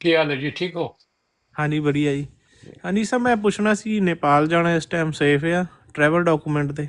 ਕੀ ਹਾਲ ਹੈ ਜੀ, ਠੀਕ ਹੋ? ਹਾਂਜੀ ਵਧੀਆ ਜੀ। ਹਾਂਜੀ ਸਰ, ਮੈਂ ਪੁੱਛਣਾ ਸੀ ਨੇਪਾਲ ਜਾਣਾ ਇਸ ਟਾਈਮ ਸੇਫ ਆ ਟਰੈਵਲ ਡਾਕੂਮੈਂਟ ਤੇ?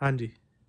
ਹਾਂਜੀ।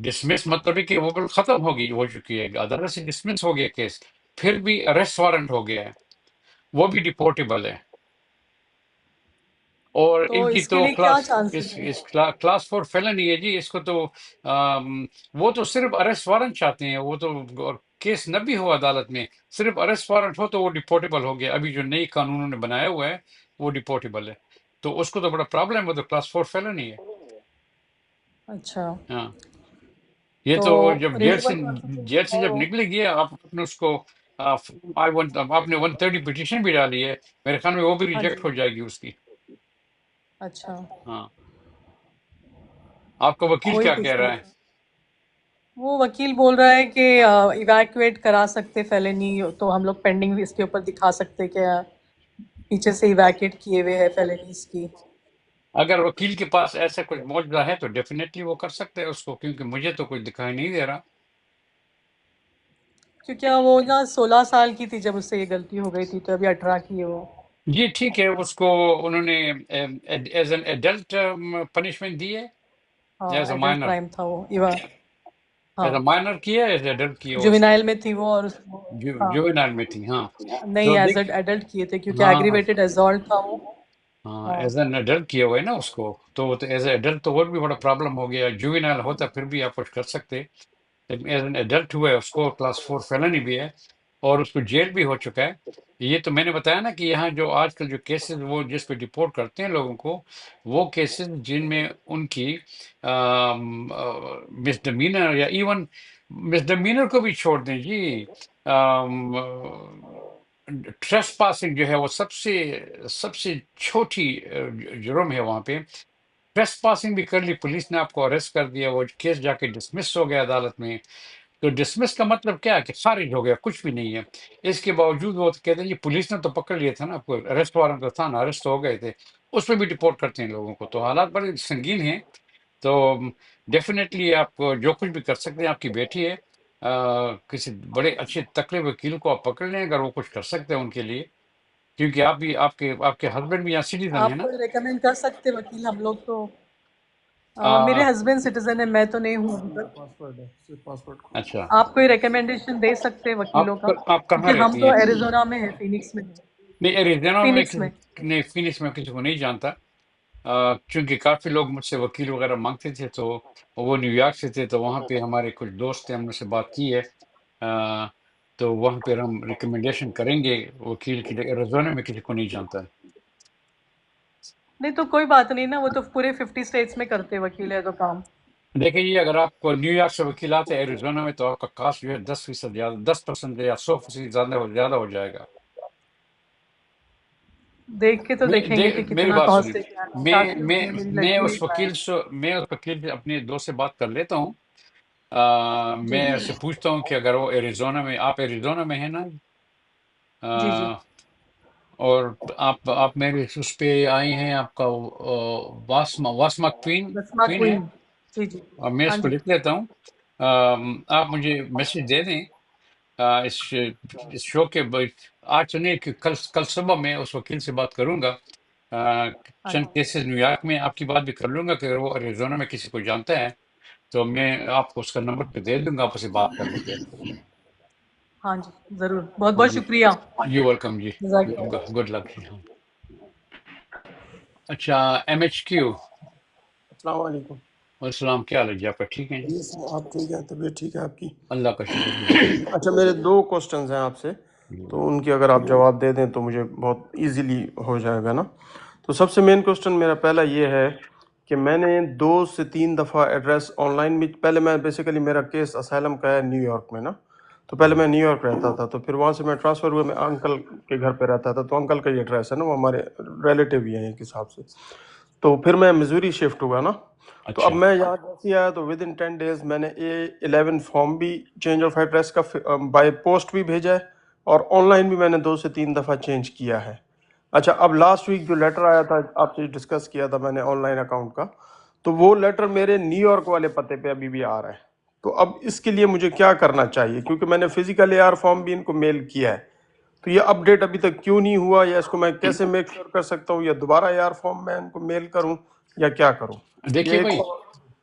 ڈسمس مطلب ہے کہ وہ بالکل ختم ہو چکی ہے، عدالت سے ڈسمس ہو گیا کیس، پھر بھی اریسٹ وارنٹ ہو گیا ہے، وہ بھی ڈپورٹیبل ہے۔ اور تو ان کی اس کے تو لیے کیا چانسز ہیں؟ کلاس 4 فیلنی ہے جی، اس کو تو وہ تو صرف اریسٹ وارنٹ چاہتے ہیں، وہ تو کیس نہ بھی ہو عدالت میں، صرف اریسٹ وارنٹ ہو تو وہ ڈپورٹیبل ہو گیا۔ ابھی جو نئی قانونوں نے بنایا ہوا ہے وہ ڈپورٹیبل ہے، تو اس کو تو بڑا پرابلم ہے، وہ تو کلاس 4 فیلنی ہے۔ اچھا، ہاں، یہ تو تو جب ریزیبل پروسیجر جیل سے ہے جب وہ؟ نکلے گی آپ نے اس کو آپ نے 130 پٹیشن بھی ڈالی ہے، میرے خیال میں وہ بھی ہاں ریجیکٹ جی، ہو جائے گی اس کی۔ اچھا، ہاں، آپ کا وکیل وہی کیا کہہ پوچھنا رہا ہے؟ تھا۔ وہ وکیل بول رہا ہے کہ ایویکویٹ کرا سکتے فیلنی، تو ہم لوگ پینڈنگ اس کے اوپر دکھا سکتے کہ پیچھے سے ایویکویٹ کیے ہوئے ہیں فیلنیز کی۔ اگر وکیل کے پاس ایسا کچھ معجزہ ہے تو ڈیفینیٹلی وہ کر سکتے ہیں اس کو، کیونکہ مجھے تو کچھ دکھائی نہیں دے رہا۔ کیونکہ وہ نا 16 سال کی تھی جب اس سے یہ غلطی ہو گئی تھی، تو ابھی 18 کی ہے وہ۔ جی ٹھیک ہے، اس کو انہوں نے ایز این ایڈلٹ پنشمنٹ دی ہے، ہاں، as a adult minor, crime تھا وہ، ایوا، ایز ہاں، اے مائنر کیا ہے، ایز ایڈلٹ کیا ہے اس کو، جوینائل میں تھی وہ، اور ہاں جوینائل میں تھی۔ ہاں، نہیں، تو ایز دیکھ، ایڈلٹ کیے تھے کیونکہ ہاں ایگریویٹڈ اسالٹ تھا وہ۔ ہاں ہاں ایز این ایڈلٹ کیا ہوا ہے نا اس کو، تو ایز اے ایڈلٹ تو اور بھی بڑا پرابلم ہو گیا، جوینائل ہوتا پھر بھی آپ کچھ کر سکتے، لیکن ایز این ایڈلٹ ہوا ہے، اس کو کلاس 4 فیلنی بھی ہے، اور اس کو جیل بھی ہو چکا ہے۔ یہ تو میں نے بتایا نا کہ یہاں جو آج کل جو کیسز وہ جس پہ ڈپورٹ کرتے ہیں لوگوں کو، وہ کیسز جن میں ان کی مس ڈمینر، یا ایون مس ڈمینر کو بھی چھوڑ دیں جی، ٹریس پاسنگ جو ہے وہ سب سے چھوٹی جرم ہے وہاں پہ، ٹریس پاسنگ بھی کر لی، پولیس نے آپ کو اریسٹ کر دیا، وہ کیس جا کے ڈسمس ہو گیا عدالت میں، تو ڈسمس کا مطلب کیا ہے کہ خارج ہو گیا، کچھ بھی نہیں ہے۔ اس کے باوجود وہ کہتے ہیں یہ پولیس نے تو پکڑ لیا تھا نا آپ کو، اریسٹ وارنٹ تو تھا نا، اریسٹ ہو گئے تھے، اس پہ بھی ڈپورٹ کرتے ہیں لوگوں کو، تو حالات بڑے سنگین ہیں۔ تو ڈیفینیٹلی آپ جو کچھ بھی کر سکتے ہیں، آپ کی بیٹی ہے، کسی بڑے اچھے تکڑے وکیل کو آپ پکڑ لیں اگر وہ کچھ کر سکتے ہیں ان کے لیے، کیونکہ آپ بھی آپ کے ہسبینڈ بھی یہاں سٹیزن ہے آپ نا۔ کوئی ریکمینڈ کر سکتے وکیل؟ ہم لوگ تو آ، میرے ہسبینڈ سٹیزن ہے، میں تو نہیں ہوں ابھی تک۔ پاسورڈ ہے، صرف پاسورڈ کھولنا اچھا، ہے۔ آپ کوئی ریکمینڈیشن دے سکتے وکیلوں کا؟ آپ کہاں کیونکہ ہم رہتی تو ہیں؟ ایریزونا میں ہے، فینکس میں ہے۔ نہیں، ایریزونا میں فینکس میں۔ نہیں، فینکس میں کسی کو نہیں جانتا، چونکہ کافی لوگ مجھ سے وکیل وغیرہ مانگتے تھے، تو وہ نیو یارک سے تھے، تو وہاں پہ ہمارے کچھ دوست ہیں، ہم نے سے بات کی ہے، تو وہاں پہ ہم ریکمنڈیشن کریں گے وکیل کی، لیکن ایریزونا میں کسی کو نہیں جانتا ہے۔ نہیں تو کوئی بات نہیں نا، وہ تو پورے 50 اسٹیٹس میں کرتے وکیل ہے تو کام۔ دیکھیں یہ اگر آپ کو نیو یارک سے وکیل آتے ہیں ایریزونا میں، تو آپ کا کاسٹ جو ہے 10% زیادہ، 10% یا 100% زیادہ ہو جائے گا۔ دیکھ کے تو دیکھیں گے کہ میری کتنا بات کاسٹ ہے، سنیں، کیا ہے، میں کافی میں ہوتی ہے، میری میں لڑکی اس نہیں پائے۔ وکیل سے اپنے دوست سے بات کر لیتا ہوں، جی میں اسے پوچھتا ہوں کہ اگر وہ ایریزونا میں، آپ ایریزونا میں ہیں نا، جی جی، اور آپ میرے اس پہ آئی ہیں، آپ کا واسما بسما کوئین ہے، کوئین، جی جی، اور میں ہاں اس کو جی، لکھ لیتا ہوں، آپ مجھے میسج دے دیں اس شو کے آج تو نہیں کہ کل صبح میں اس وکیل سے بات کروں گا، ہاں چند جی، کیسز نیو یارک میں آپ کی بات بھی کر لوں گا، کہ اگر وہ ایریزونا میں کسی کو جانتا ہے تو میں آپ کو اس کا نمبر پہ دے دوں گا، آپ اسے بات کر لیں گے۔ ہاں جی، ضرور، بہت ہاں بہت جی، شکریہ، یو ویلکم جی، جزاک اللہ۔ گڈ لک جی۔ ہاں، اچھا، MHQ، السلام علیکم السلام، کیا حال ہے جی آپ کا؟ ٹھیک ہے جی، جی سر، آپ ٹھیک ہیں؟ طبیعت ٹھیک ہے آپ کی؟ اللہ کا شکر جی، بس اچھا، میرے 2 کوسچنز ہیں آپ سے، تو ان کی اگر آپ جواب دے دیں تو مجھے بہت ایزیلی ہو جائے گا نا۔ تو سب سے مین کوسچن میرا پہلا یہ ہے کہ میں نے 2 سے 3 دفعہ ایڈریس آن لائن بھی، پہلے میں بیسیکلی میرا کیس اسائلم کا ہے نیو یارک میں نا، تو پہلے میں نیو یارک رہتا تھا، تو پھر وہاں سے میں ٹرانسفر ہوئے، میں انکل کے گھر پہ رہتا تھا، تو انکل کا یہ ایڈریس ہے نا، وہ ہمارے ریلیٹیو ہی ہیں ایک حساب سے، تو پھر میں مزوری شفٹ ہوا نا، تو اب اچھا، میں یہاں جیسے ہی آیا تو ود ان 10 days میں نے A11 فارم بھی چینج آف ایڈریس کا بائی پوسٹ بھی بھیجا ہے، اور آن لائن بھی میں نے 2 سے 3 دفعہ چینج کیا ہے۔ اچھا، اب لاسٹ ویک جو لیٹر آیا تھا آپ سے ڈسکس کیا تھا میں نے آن لائن اکاؤنٹ کا، تو وہ لیٹر میرے نیو یارک والے پتے پہ ابھی بھی آ رہا ہے، تو اب اس کے لیے مجھے کیا کرنا چاہیے؟ کیونکہ میں نے فزیکل AR فارم بھی ان کو میل کیا ہے، تو یہ اپ ڈیٹ ابھی تک کیوں نہیں ہوا، یا اس کو میں کیسے میک شیور کر سکتا ہوں، یا دوبارہ AR فارم میں ان کو میل کروں، یا کیا کروں؟ یہ دیکھیے ایک بھائی،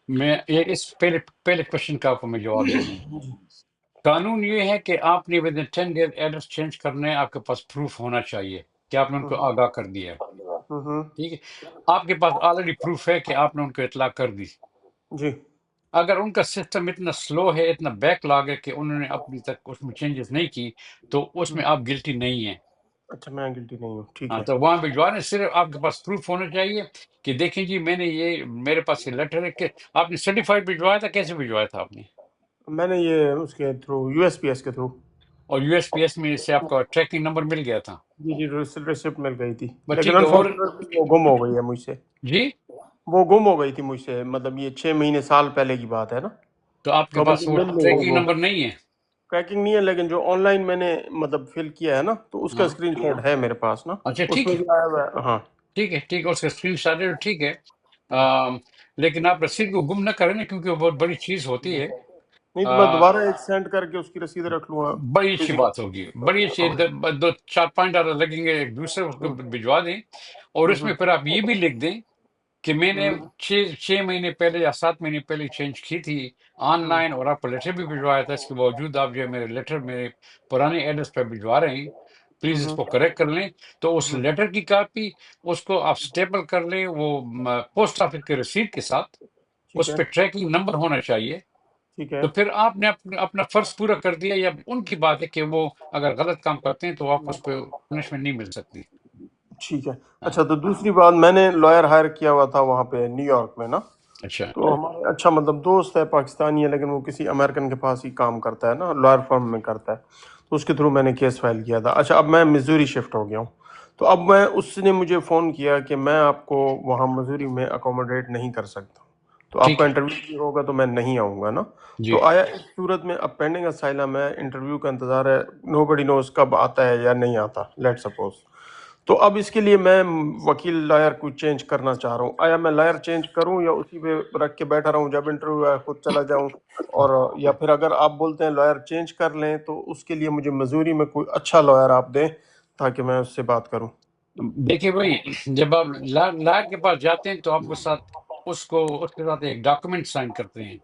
میں اس پہلے کوشچن کا آپ کو میں جواب دے دوں. قانون یہ ہے کہ آپ نے within 10 days address change کرنا ہے، آپ کے پاس پروف ہونا چاہیے کہ آپ نے ان کو آگاہ کر دیا ہے. ٹھیک ہے، آپ کے پاس آلریڈی پروف ہے کہ آپ نے ان کو اطلاع کر دی. جی اگر ان کا سسٹم اتنا سلو ہے، اتنا بیک لاگ ہے کہ انہوں نے ابھی تک اس میں چینجز نہیں کی، تو اس میں آپ گلٹی نہیں ہیں. اچھا میں گلٹی نہیں ہوں، ٹھیک ہاں، ہے. تو وہاں بھجوا رہے ہیں، صرف آپ کے پاس پروف ہونا چاہیے کہ دیکھیں جی میں نے یہ، میرے پاس یہ لیٹر ہے. کہ آپ نے سرٹیفائڈ بھجوایا تھا، کیسے بھجوایا تھا آپ نے؟ میں نے یہ اس کے through U S P S کے تھرو. اور یو ایس پی ایس میں سے آپ کا ٹریکنگ نمبر مل گیا تھا؟ جی جی ریسپٹ مل گئی تھی، بس لیکن ٹھیک ہے. اور انفارچونیٹلی وہ گم ہو گئی ہے مجھ سے. جی، وہ گم ہو گئی تھی مجھ سے، مطلب یہ 6 مہینے سال پہلے کی بات ہے نا. تو آپ کے تو پاس مجھے وہ مل نہیں رہی ٹریکنگ وہ. نمبر نہیں ہے؟ ٹریکنگ نہیں ہے، لیکن جو آن لائن میں نے مطلب فل کیا ہے نا، تو اس کا ہاں، اسکرین شاٹ ہے میرے پاس نا. اچھا اس ٹھیک میں ہے، بھی آیا ہوا ہے. ہاں ٹھیک ہے، ٹھیک ہے، اس کا اسکرین شاٹ ہے، ٹھیک ہے. لیکن آپ رسید کو گم نہ کریں نا، کیونکہ وہ بہت بڑی چیز ہوتی ہے. نہیں تو میں آ، دوبارہ ایک سینڈ کر کے اس کی رسید رکھ لوں گا بڑی اچھی فزیکل. بات ہوگی، بڑی اچھی. دو چار $5 لگیں گے، ایک دوسرے اس کو بھجوا دیں. اور اس میں پھر آپ یہ بھی لکھ دیں کہ میں نے 6 مہینے پہلے یا 7 مہینے پہلے چینج کی تھی آن لائن، اور آپ کو لیٹر بھی بھجوایا تھا. اس کے باوجود آپ جو ہے میرے لیٹر میرے پرانے ایڈریس پہ بھجوا رہے ہیں، پلیز اس کو کریکٹ کر لیں. تو اس لیٹر کی کاپی، اس کو آپ اسٹیپل کر لیں، وہ پوسٹ آفس کے رسید کے ساتھ. ٹھیک اس ہے پہ ٹریکنگ نمبر ہونا چاہیے. ٹھیک ہے تو پھر آپ نے اپنا فرض پورا کر دیا. یا ان کی بات ہے کہ وہ اگر غلط کام کرتے ہیں تو آپ اس پہ پنشمنٹ نہیں مل سکتی. ٹھیک ہے. ہاں، اچھا تو دوسری بات، میں نے لائر ہائر کیا ہوا تھا وہاں پہ نیو یارک میں نا. اچھا. تو ہمارے اچھا مطلب دوست ہے، پاکستانی ہے، لیکن وہ کسی امریکن کے پاس ہی کام کرتا ہے نا، لائر فرم میں کرتا ہے. تو اس کے تھرو میں نے کیس فائل کیا تھا. اچھا اب میں مزوری شفٹ ہو گیا ہوں. تو اب میں، اس نے مجھے فون کیا کہ میں آپ کو وہاں مزوری میں اکوموڈیٹ نہیں کر سکتا. تو آپ ٹھیک کا ہے انٹرویو بھی ہوگا تو میں نہیں آؤں گا نا. جی. تو آیا اس صورت میں اب پینڈنگ اسائلم ہے، انٹرویو کا انتظار ہے، نو بڈی نوز کب آتا ہے یا نہیں آتا، لیٹ سپوز. تو اب اس کے لیے میں وکیل لائر کو چینج کرنا چاہ رہا ہوں. آیا میں لائر چینج کروں یا اسی پہ رکھ کے بیٹھا رہوں، جب انٹرویو آئے خود چلا جاؤں؟ اور یا پھر اگر آپ بولتے ہیں لائر چینج کر لیں، تو اس کے لیے مجھے مزوری میں کوئی اچھا لائر آپ دیں تاکہ میں اس سے بات کروں. دیکھیے بھائی، جب آپ لائر کے پاس جاتے ہیں تو آپ کے ساتھ اس کے ساتھ ایک ڈاکومنٹ سائن کرتے ہیں،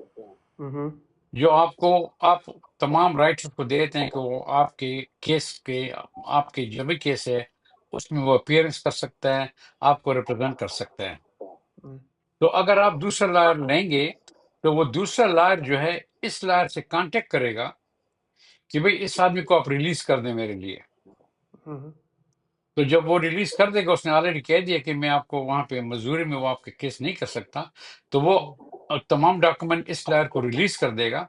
ہوں جو آپ تمام رائٹس کو دیتے ہیں کہ وہ آپ کے کیس کے، آپ کے جو بھی کیس ہے اس میں وہ اپیئرنس کر سکتا ہے، آپ کو ریپرزینٹ کر سکتا ہے. ہوں تو اگر آپ دوسرا لائر لیں گے تو وہ دوسرا لائر جو ہے اس لائر سے کانٹیکٹ کرے گا کہ بھئی اس آدمی کو آپ ریلیز کر دیں میرے لیے. ہوں تو جب وہ ریلیز کر دے گا، اس نے آلریڈی کہہ دیا کہ میں آپ کو وہاں پہ مزوری میں وہ آپ کے کیس نہیں کر سکتا، تو وہ تمام ڈاکومنٹ اس لائر کو ریلیز کر دے گا.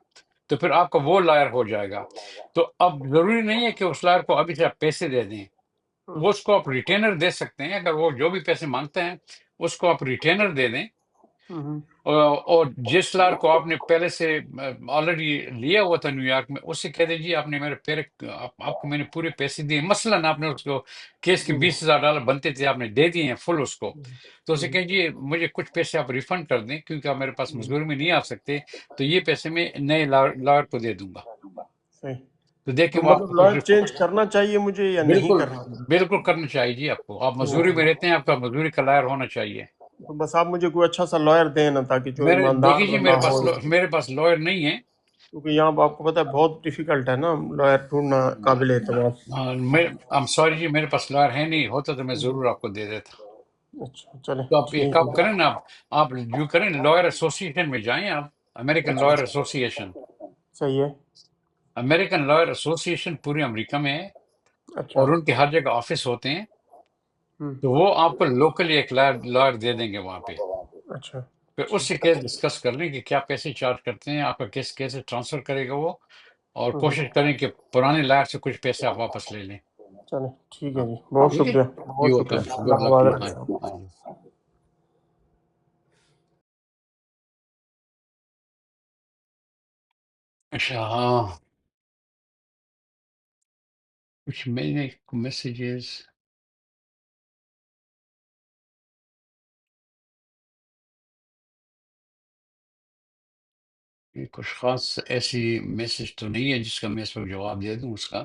تو پھر آپ کا وہ لائر ہو جائے گا. تو اب ضروری نہیں ہے کہ اس لائر کو ابھی سے آپ پیسے دے دیں. وہ اس کو آپ ریٹینر دے سکتے ہیں. اگر وہ جو بھی پیسے مانگتے ہیں اس کو آپ ریٹینر دے دیں. ہوں اور جس لائر کو آپ نے پہلے سے آلریڈی لیا ہوا تھا نیو یارک میں، اس سے کہہ دیجیے آپ نے میرے آپ کو میں نے پورے پیسے دیے. مثلاً آپ نے اس کو کیس کے جی جی $20,000 بنتے تھے، آپ نے دے دیے ہیں فل اس کو. تو اسے ہوں کہیے مجھے کچھ پیسے آپ ریفنڈ کر دیں، کیونکہ آپ میرے پاس مزدوری میں نہیں آ سکتے، تو یہ پیسے میں نئے لائر کو دے دوں گا. صحیح. تو دیکھیں تو وہ آپ کو مطلب کچھ لائر چینج کرنا چاہیے مجھے یا نہیں بالکل کرنا؟ بالکل کرنا چاہیے جی. آپ کو، آپ مزدوری میں رہتے ہیں، آپ کا مزدوری کا لائر ہونا چاہیے. تو بس آپ مجھے کوئی اچھا سا لائر دیں نا، تاکہ جو ایماندار دیکھیے جی، بندہ ہو. میرے پاس لائر نہیں ہے. کیونکہ یہاں پہ آپ کو پتہ ہے بہت ڈیفیکلٹ ہے نا لائر ڈھونڈنا قابل اعتماد. I'm sorry جی، میرے پاس لائر ہے نہیں، ہوتا تو میں ضرور آپ کو دے دیتا. اچھا چلیں تو آپ ایک ٹھیک کام ہے. کریں نا، آپ جو کریں لائر ایسوسیشن میں جائیں آپ. امریکن اچھا لائر ایسوسیشن. صحیح ہے. امریکن لائر ایسوسیشن پوری امریکہ میں ہے، اچھا اور ان کے ہر جگہ آفس ہوتے ہیں. ہوں تو وہ آپ کو لوکلی ایک لائر دے دیں گے وہاں پہ. اچھا پھر اس سے ٹھیک. کیس ڈسکس کر لیں کہ کیا پیسے چارج کرتے ہیں، آپ کا کیس کیسے ٹرانسفر کرے گا وہ. اور کوشش کریں کہ پرانے لائر سے کچھ پیسے آپ واپس لے لیں. چلیں ٹھیک ہے ہاں، جی، بہت ٹھیک ہے. شکریہ، بہت یو شکریہ. ویلکم، گڈ اللہ لک ٹو آباد یو. رکھے. ہاں. اچھا ہاں، کچھ میں نے میسیجز. کچھ خاص ایسی میسج تو نہیں ہے جس کا میں اس وقت جواب دے دوں اس کا.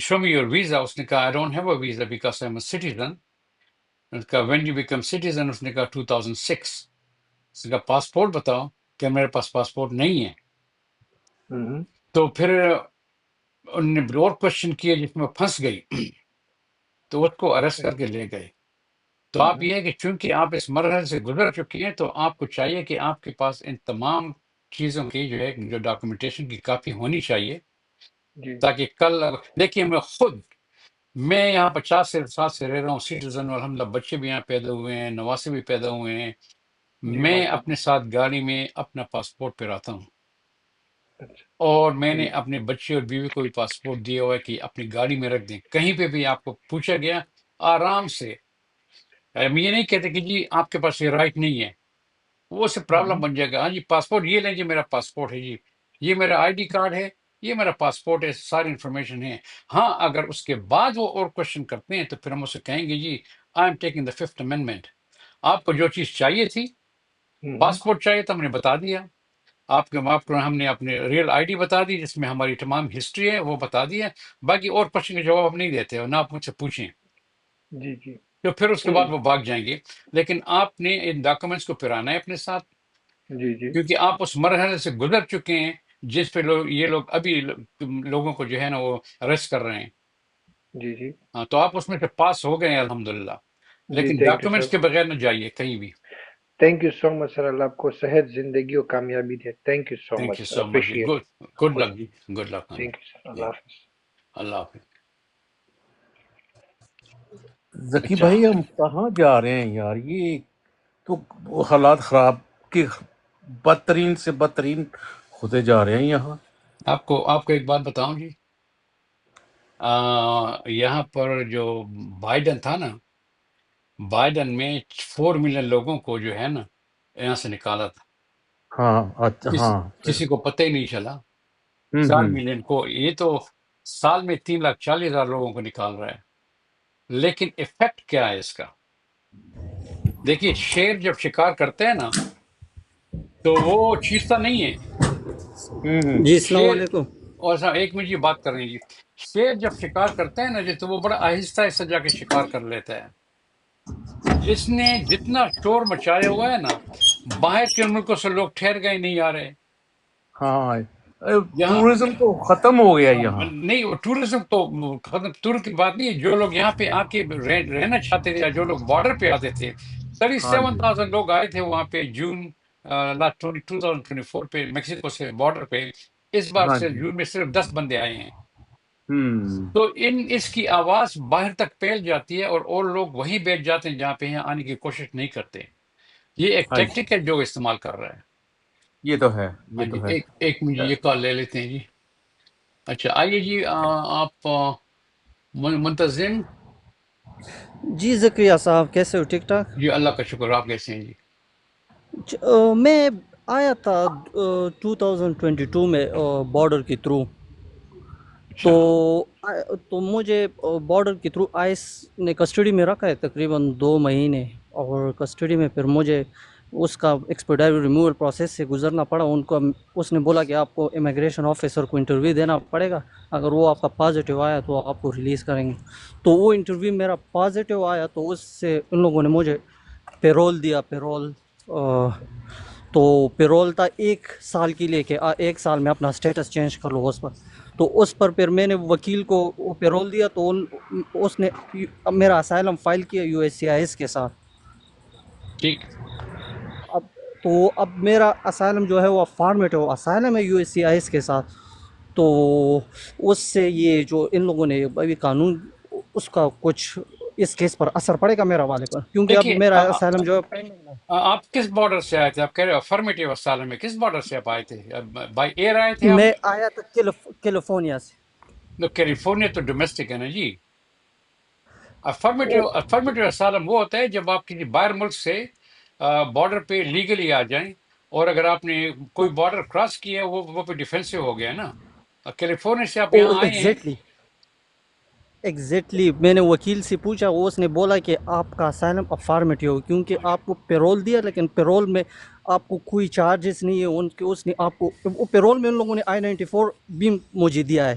شو می یور ویزا. اس نے کہا I don't have a visa because I am a citizen. اس نے کہا وین یو بیکم سٹیزن. اس نے کہا 2006. اس نے کہا پاسپورٹ بتاؤ. کہ میرے پاس پاسپورٹ نہیں ہے. ہوں تو پھر انہوں نے اور کوشچن کیا جس میں پھنس گئی. تو اس کو اریسٹ کر کے لے گئے. تو آپ یہ ہے کہ چونکہ آپ اس مرحلے سے گزر چکی ہیں تو آپ کو چاہیے کہ آپ کے پاس ان تمام چیزوں کی جو ہے جو ڈاکومنٹیشن کی کاپی ہونی چاہیے، جی تاکہ کل دیکھیے میں یہاں 50 سال سے رہ رہا ہوں، سٹیزن، الحمدللہ بچے بھی یہاں پیدا ہوئے ہیں، نواسے بھی پیدا ہوئے ہیں. جی میں ماشاء اپنے ساتھ گاڑی میں اپنا پاسپورٹ پہ آتا ہوں، اللہ. اچھا اور میں نے جی اپنے بچے اور بیوی کو بھی پاسپورٹ دیا ہوا ہے کہ اپنی گاڑی میں رکھ دیں. کہیں پہ بھی آپ کو پوچھا گیا آرام سے. ہم یہ نہیں کہتے کہ جی آپ کے پاس یہ رائٹ نہیں ہے، وہ سے پرابلم بن جائے گا. ہاں جی پاسپورٹ یہ لیں جی، میرا پاسپورٹ ہے جی، یہ میرا آئی ڈی کارڈ ہے، یہ میرا پاسپورٹ ہے، ساری انفارمیشن ہے. ہاں اگر اس کے بعد وہ اور کوشچن کرتے ہیں تو پھر ہم اسے کہیں گے جی I am taking the fifth amendment. آپ کو جو چیز چاہیے تھی، پاسپورٹ چاہیے تو ہم نے بتا دیا. آپ کو ہم نے اپنے ریئل آئی ڈی بتا دی جس میں ہماری تمام ہسٹری ہے، وہ بتا دیا. باقی اور کوشچن کے جواب ہم نہیں دیتے، اور نہ آپ مجھ سے پوچھیں. جی جی تو پھر اس کے بعد وہ بھاگ جائیں گے. لیکن آپ نے ان ڈاکومنٹس کو پھرانا ہے اپنے ساتھ، جی جی کیونکہ آپ اس مرحلے سے گزر چکے ہیں جس پہ یہ لوگ ابھی لوگوں کو جو ہے نا وہ اریسٹ کر رہے ہیں. جی جی ہاں تو آپ اس میں سے پاس ہو گئے ہیں الحمدللہ. جی لیکن تھینک یو سر. ڈاکومنٹس کے بغیر نہ جائیے کہیں بھی. تھینک یو سو مچ سر. اللہ آپ کو صحت، زندگی اور کامیابی دے. Thank you so thank much you sir. So much جی. اپریشیٹ. گڈ خوش. لک جی. Good luck. ہاں تھینک یو سر. جی. اللہ حافظ. اللہ حافظ. ذکی اچھا بھائی ہم کہاں جا رہے ہیں یار؟ یہ تو حالات خراب کے بدترین سے بدترین ہوتے جا رہے ہیں یہاں. آپ کو ایک بات بتاؤں جی. یہاں پر جو بائیڈن تھا نا، بائیڈن میں 4 ملین لوگوں کو جو ہے نا یہاں سے نکالا تھا. ہاں اچھا ہاں پھر کسی کو پتہ ہی نہیں چلا. ہوں 4 ہوں ملین کو، یہ تو سال میں 3,40,000 لوگوں کو نکال رہا ہے. لیکن افیکٹ کیا ہے اس کا؟ دیکھیے شیر جب شکار کرتے ہیں نا تو وہ چیزتا نہیں ہے. ہوں جی السلام شیر، علیکم. اور ایک منٹ یہ بات کر رہے ہیں جی. شیر جب شکار کرتا ہے نا جی تو وہ بڑا آہستہ آہستہ جا کے شکار کر لیتا ہے. اس نے جتنا شور مچایا ہوا ہے نا، باہر کے ملکوں سے لوگ ٹھہر گئے نہیں آ رہے ہاں یہاں. ٹورزم تو ختم ہو گیا یہاں. نہیں وہ ٹورزم تو ختم، ٹور کی بات نہیں ہے. جو لوگ یہاں پہ آ کے رہنا چاہتے تھے، یا جو لوگ بارڈر پہ آتے تھے، ہاں جی 37,000 لوگ آئے تھے وہاں پہ جون 2024 پہ میکسیکو سے بارڈر پہ. اس بار ہاں سے جی جون میں صرف 10 بندے آئے ہیں. ہوں تو اس کی آواز باہر تک پھیل جاتی ہے، اور لوگ وہیں بیٹھ جاتے ہیں جہاں پہ یہاں آنے کی کوشش نہیں کرتے. یہ ایک ہاں جی ٹیکٹک ہے جو استعمال کر رہا ہے. یہ تو ہے ہاں یہ جی تو ہے. ایک منٹ یہ کال لے لیتے ہیں جی. اچھا آئیے جی. آپ منتظم. جی زکریہ صاحب کیسے ہو؟ ٹھیک ٹھاک. جی اللہ کا شکر. آپ کیسے ہیں جی؟ میں آیا تھا 2022 میں بارڈر کے تھرو. تو اچھا تو مجھے بارڈر کے تھرو آئس نے کسٹڈی میں رکھا ہے تقریباً 2 مہینے. اور کسٹڈی میں پھر مجھے اس کا ایکسپیڈائٹڈ ریموول پروسیس سے گزرنا پڑا. اس نے بولا کہ آپ کو امیگریشن آفیسر کو انٹرویو دینا پڑے گا، اگر وہ آپ کا پازیٹیو آیا تو آپ کو ریلیز کریں گے. تو وہ انٹرویو میرا پازیٹیو آیا تو اس سے ان لوگوں نے مجھے پیرول دیا. تو پیرول تھا 1 سال کے لیے کہ 1 سال میں اپنا اسٹیٹس چینج کر لو اس پر. تو اس پر پھر میں نے وکیل کو وہ پیرول دیا تو اس نے میرا اسائلم فائل کیا USCIS کے ساتھ. ٹھیک. اب اب میرا اسائلم جو ہے وہ فارمیٹو اسائلم ہے USCIS کے ساتھ. تو اس سے یہ جو ان لوگوں نے ابھی قانون، اس کا کچھ اس کیس پر اثر پڑے گا میرا والے پر، کیونکہ اب دیکھیے میرا اسائلم جو ہے پینڈنگ ہے. آپ کس بارڈر سے آئے تھے؟ آپ کہہ رہے ہو افرمیٹیو اسائلم میں، کس بارڈر سے آپ آئے تھے؟ بائی ایئر آئے تھے آپ؟ میں آیا تھا کیلیفورنیا سے. تو کیلیفورنیا تو ڈومیسٹک ہے نا جی. افرمیٹیو اسائلم وہ ہوتا ہے جب آپ کسی باہر ملک سے بارڈر پہ لیگلی آ جائیں، اور اگر آپ نے کوئی بارڈر کراس کیا ہے وہ پہ ڈیفینسو ہو گیا نا. کیلیفورنیا سے آپ یہاں آئے ہیں. ایگزیکٹلی میں نے وکیل سے پوچھا، وہ اس نے بولا کہ آپ کا اسائلم افارمیٹیو ہو، کیونکہ آپ کو پیرول دیا لیکن پیرول میں آپ کو کوئی چارجز نہیں ہے. اس نے آپ کو پیرول میں ان لوگوں نے I-94 بھی مجھے دیا ہے،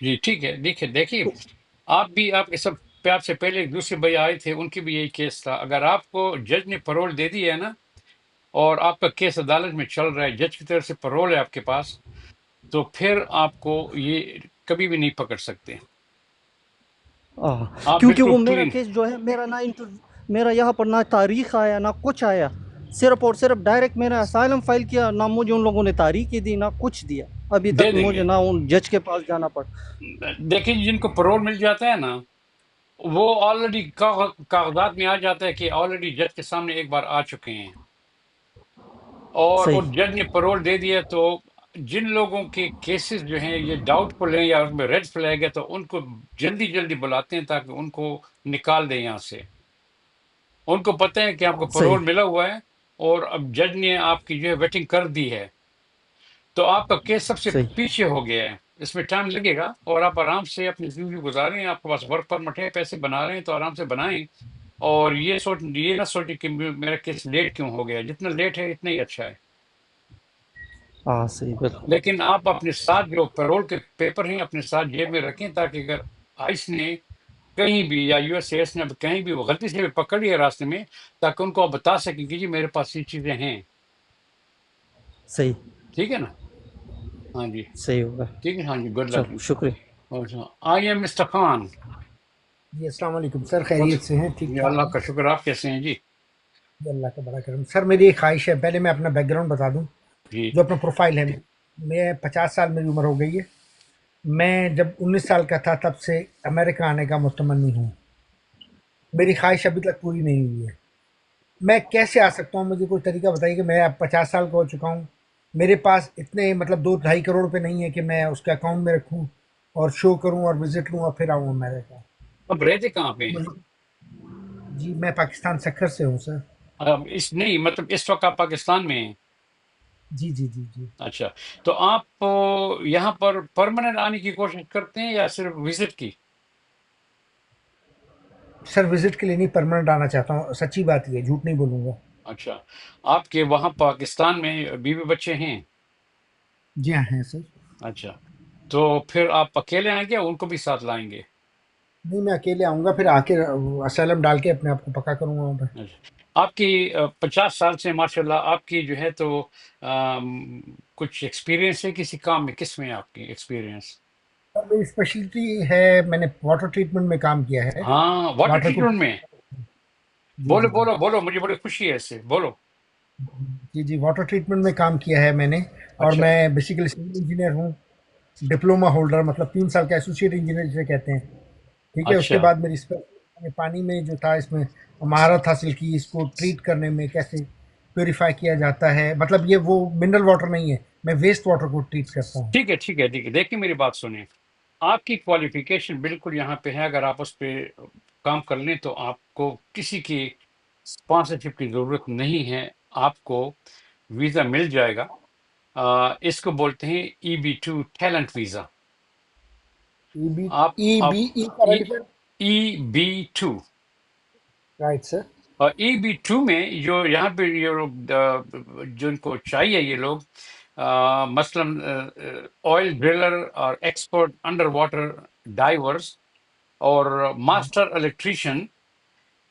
جی ٹھیک ہے. دیکھیے آپ بھی آپ کے سب پہ آپ سے پہلے ایک دوسرے بھائی آئے تھے، ان کی بھی یہی کیس تھا. اگر آپ کو جج نے پرول دے دی ہے نا، اور آپ کا کیس عدالت میں چل رہا ہے، جج کی طرف سے پرول ہے آپ کے پاس، تو پھر آپ کو یہ کبھی بھی نہیں پکڑ سکتے. آپ کیونکہ بالکل وہ میرا کلین. کیس جو ہے میرا میرا یہاں پر نہ تاریخ آیا نہ کچھ آیا، صرف اور صرف ڈائریکٹ میں نے اسائلم فائل کیا، نہ مجھے ان لوگوں نے تاریخ دی نہ کچھ دیا ابھی دے تک، دیں مجھے گے. نہ ان جج کے پاس جانا پڑا. دیکھیں جن کو پرول مل جاتا ہے نا، وہ آلریڈی کاغذات میں آ جاتا ہے کہ آلریڈی جج کے سامنے ایک بار آ چکے ہیں، اور صحیح جج نے پرول دے دیا. تو جن لوگوں کے کیسز جو ہیں یہ ڈاؤٹ فل ہیں یا اس میں ریڈ فلیگ ہے، تو ان کو جلدی جلدی بلاتے ہیں تاکہ ان کو نکال دیں یہاں سے. ان کو پتہ ہے کہ آپ کو صحیح پرول ملا ہوا ہے، اور اب جج نے آپ کی جو ہے ویٹنگ کر دی ہے، تو آپ کا کیس سب سے صحیح پیچھے ہو گیا ہے. اس میں ٹائم لگے گا، اور آپ آرام سے اپنی زندگی گزاریں. آپ کے پاس ورک پرمٹ ہے، پیسے بنا رہے ہیں، تو آرام سے بنائیں. اور یہ نہ سوچیں کہ میرا کیس لیٹ کیوں ہو گیا. جتنا لیٹ ہے اتنا ہی اچھا ہے. ہاں صحیح بالکل. لیکن آپ اپنے ساتھ جو پیرول کے پیپر ہیں اپنے ساتھ جیب میں رکھیں، تاکہ اگر آئس نے کہیں بھی یا یو ایس ایس نے کہیں بھی وہ غلطی سے بھی پکڑ لیا راستے میں، تاکہ ان کو آپ بتا سکیں کہ جی میرے پاس یہ چیزیں ہیں. صحیح ٹھیک ہے نا؟ ہاں جی صحیح ہوگا. ٹھیک ہے. ہاں جی، گڈ لک. چلو شکریہ. I am mister Khan. جی السلام علیکم سر، خیریت سے ہیں؟ ٹھیک جی ٹھاک اللہ ہیں؟ کا شکر. آپ کیسے ہیں جی؟ جی اللہ کا بڑا کرم. سر میری ایک خواہش ہے، پہلے میں اپنا بیک گراؤنڈ بتا دوں. جی جو اپنا پروفائل ہے، میں 50 سال میری عمر ہو گئی ہے. میں جب 19 سال کا تھا تب سے امریکہ آنے کا متمنی ہوں. میری خواہش ابھی تک پوری نہیں ہوئی ہے. میں کیسے آ سکتا ہوں؟ مجھے کوئی طریقہ بتائیے کہ میں اب 50 سال کا ہو چکا ہوں، میرے پاس اتنے مطلب 2-2.5 کروڑ روپے نہیں ہے کہ میں اس کے اکاؤنٹ میں رکھوں اور شو کروں اور وزٹ لوں اور پھر آؤں امریکہ. اب رہتے کہاں پہ ہیں؟ جی میں پاکستان سکھر سے ہوں سر. نہیں مطلب اس وقت آپ پاکستان میں ہیں؟ جی جی جی جی. اچھا، تو آپ یہاں پر پرماننٹ آنے کی کوشش کرتے ہیں یا صرف وزٹ کی؟ سر وزٹ کے لیے نہیں، پرماننٹ آنا چاہتا ہوں. سچی بات یہ ہے، جھوٹ نہیں بولوں گا. اچھا، آپ کے وہاں پاکستان میں بیوی بچے ہیں؟ جی ہاں ہیں سر. اچھا، تو پھر آپ اکیلے آئیں گے یا ان کو بھی ساتھ لائیں گے؟ نہیں میں اکیلے آؤں گا، پھر آ کے اسائلم ڈال کے اپنے آپ کو پکا کروں گا وہاں پہ. اچھا. آپ کی 50 سال سے ماشاء اللہ آپ کی جو ہے تو کچھ ایکسپیرینس ہے کسی کام میں؟ کس میں ہے آپ کی ایکسپیرینس؟ سر میری اسپیشلٹی ہے، میں نے واٹر ٹریٹمنٹ میں کام کیا ہے. ہاں، واٹر واٹر کو ٹریٹمنٹ میں. جی بولو جی جی بولو بولو، مجھے بڑی خوشی ہے اس سے، بولو. جی جی واٹر ٹریٹمنٹ میں کام کیا ہے میں نے. اور اچھا میں بیسیکلی سول انجینئر ہوں، ڈپلوما ہولڈر، مطلب 3 سال کا ایسوسیٹ انجینئر جسے کہتے ہیں. ٹھیک ہے. اس کے اچھا بعد میری پانی میں جو تھا اس میں مہارت حاصل کی، اس کو ٹریٹ کرنے میں کیسے پیوریفائی کیا جاتا ہے. مطلب یہ وہ منرل واٹر نہیں ہے، میں ویسٹ واٹر کو ٹریٹ کرتا ہوں. ٹھیک ہے ٹھیک ہے ٹھیک ہے. دیکھیں میری بات سنیں، آپ کی کوالیفیکیشن بالکل یہاں پہ ہے. اگر آپ اس پہ کام کر لیں تو آپ کو کسی کی اسپانسرشپ کی ضرورت نہیں ہے. آپ کو ویزا مل جائے گا. اس کو بولتے ہیں EB2 talent visa. E B آپ ای آپ بی ای کا right sir. EB2. Right sir. اور EB2 میں جو یہاں پہ یہ لوگ جن کو چاہیے یہ لوگ مثلاً آئل ڈرلر اور ایکسپرٹ انڈر واٹر ڈائیورس اور master electrician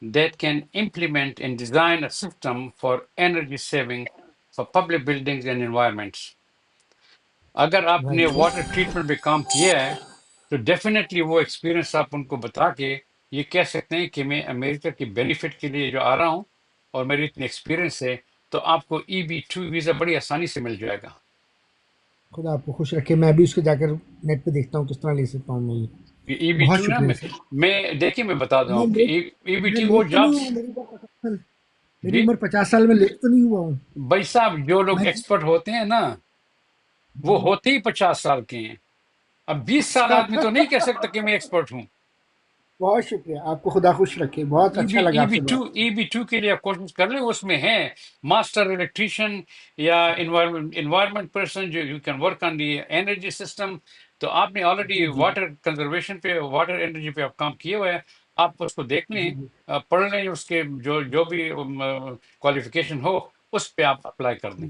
that can implement and design a system for energy saving for public buildings and environments. اگر آپ نے رائٹ سر. واٹر ٹریٹمنٹ پہ کام کیا ہے تو ڈیفینیٹلی وہ ایکسپیرئنس آپ ان کو بتا کے یہ کہہ سکتے ہیں کہ میں امریکہ کی بینیفٹ کے لیے جو آ رہا ہوں اور میری اتنی ایکسپیرئنس ہے، تو آپ کو EB2 ویزا بڑی آسانی سے مل جائے گا. خدا آپ کو خوش رکھے. میں ابھی اس کے جا کر نیٹ پہ دیکھتا ہوں کس طرح لے سکتا ہوں میں یہ. بہت EB2 نا شکریہ سر. دیکھیے میں بتا دوں میں آپ لیٹ کہ میں EB2 وہ لیٹ تو نہیں جابس. ہوا ہوں. میری عمر 50 سال، میری جی عمر 50 سال میں لیٹ تو نہیں ہوا ہوں. بھائی صاحب، جو لوگ میں ایکسپرٹ ہوتے ہیں نا وہ ہوتے ہی 50 سال کے ہیں. اب 20 سال آدمی تو نہیں کہہ سکتا کہ میں ایکسپرٹ ہوں. بہت شکریہ. آپ کو خدا خوش رکھے. بہت ای اچھا بی لگا ای آپ بی سے ٹو بات. EB2 کے لیے آپ کوشش کر لیں. اس میں ہے ماسٹر الیکٹریشین یا انوائرمنٹ پرسن جو you can work on the energy system. تو آپ نے آلریڈی جی جی واٹر کنزرویشن پہ، واٹر انرجی پہ آپ کام کیے ہوئے ہیں. آپ اس کو دیکھ لیں، جی جی. پڑھ لیں، اس کے جو بھی کوالیفیکیشن ہو اس پہ آپ اپلائی کر دیں.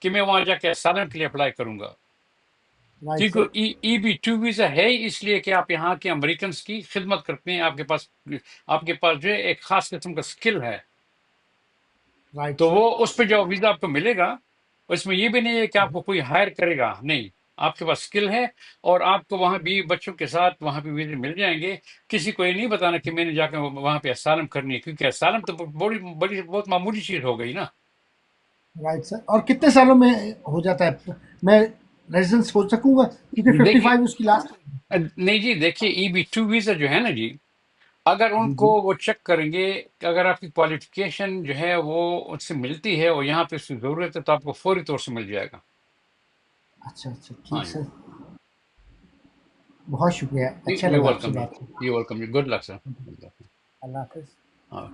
کہ میں وہاں جا کے اسائلم کے لیے اپلائی کروں گا. Right sir. کیونکہ ای بی ٹو ویزا ہے ہی اس لیے کہ آپ یہاں کے امریکنس کی خدمت کرتے ہیں. آپ کے پاس جو ہے ایک خاص قسم کا اسکل ہے، رائٹ تو سر. وہ اس پہ جو ویزا آپ کو ملے گا اس میں یہ بھی نہیں ہے کہ آپ کو کوئی ہائر کرے گا، نہیں. آپ کے پاس اسکل ہے اور آپ کو وہاں بھی بچوں کے ساتھ وہاں پہ ویزے مل جائیں گے. کسی کو یہ نہیں بتانا کہ میں نے جا کے وہاں پہ اسائلم کرنی ہے، کیونکہ اسائلم تو بہت معمولی چیز ہو گئی نا. Right sir. اور کتنے سالوں میں ہو جاتا ہے میں ریزیڈنس ہو سکوں گا؟ کیونکہ دیکھیے 55 اس کی لاسٹ. نہیں جی، دیکھیے ای بی ٹو ویزا جو ہے نا جی، اگر ان جی کو جی. وہ چیک کریں گے کہ اگر آپ کی کوالیفیکیشن جو ہے وہ ان سے ملتی ہے اور یہاں پہ اس کی ضرورت ہے تو آپ کو فوری طور سے مل جائے گا. اچھا اچھا ہاں ٹھیک جی، سر. بہت شکریہ، اچھا یو لگا آپ سے ویلکم جی، بات کر. یو ویلکم جی، گڈ لک سر. اللہ حافظ. ہاں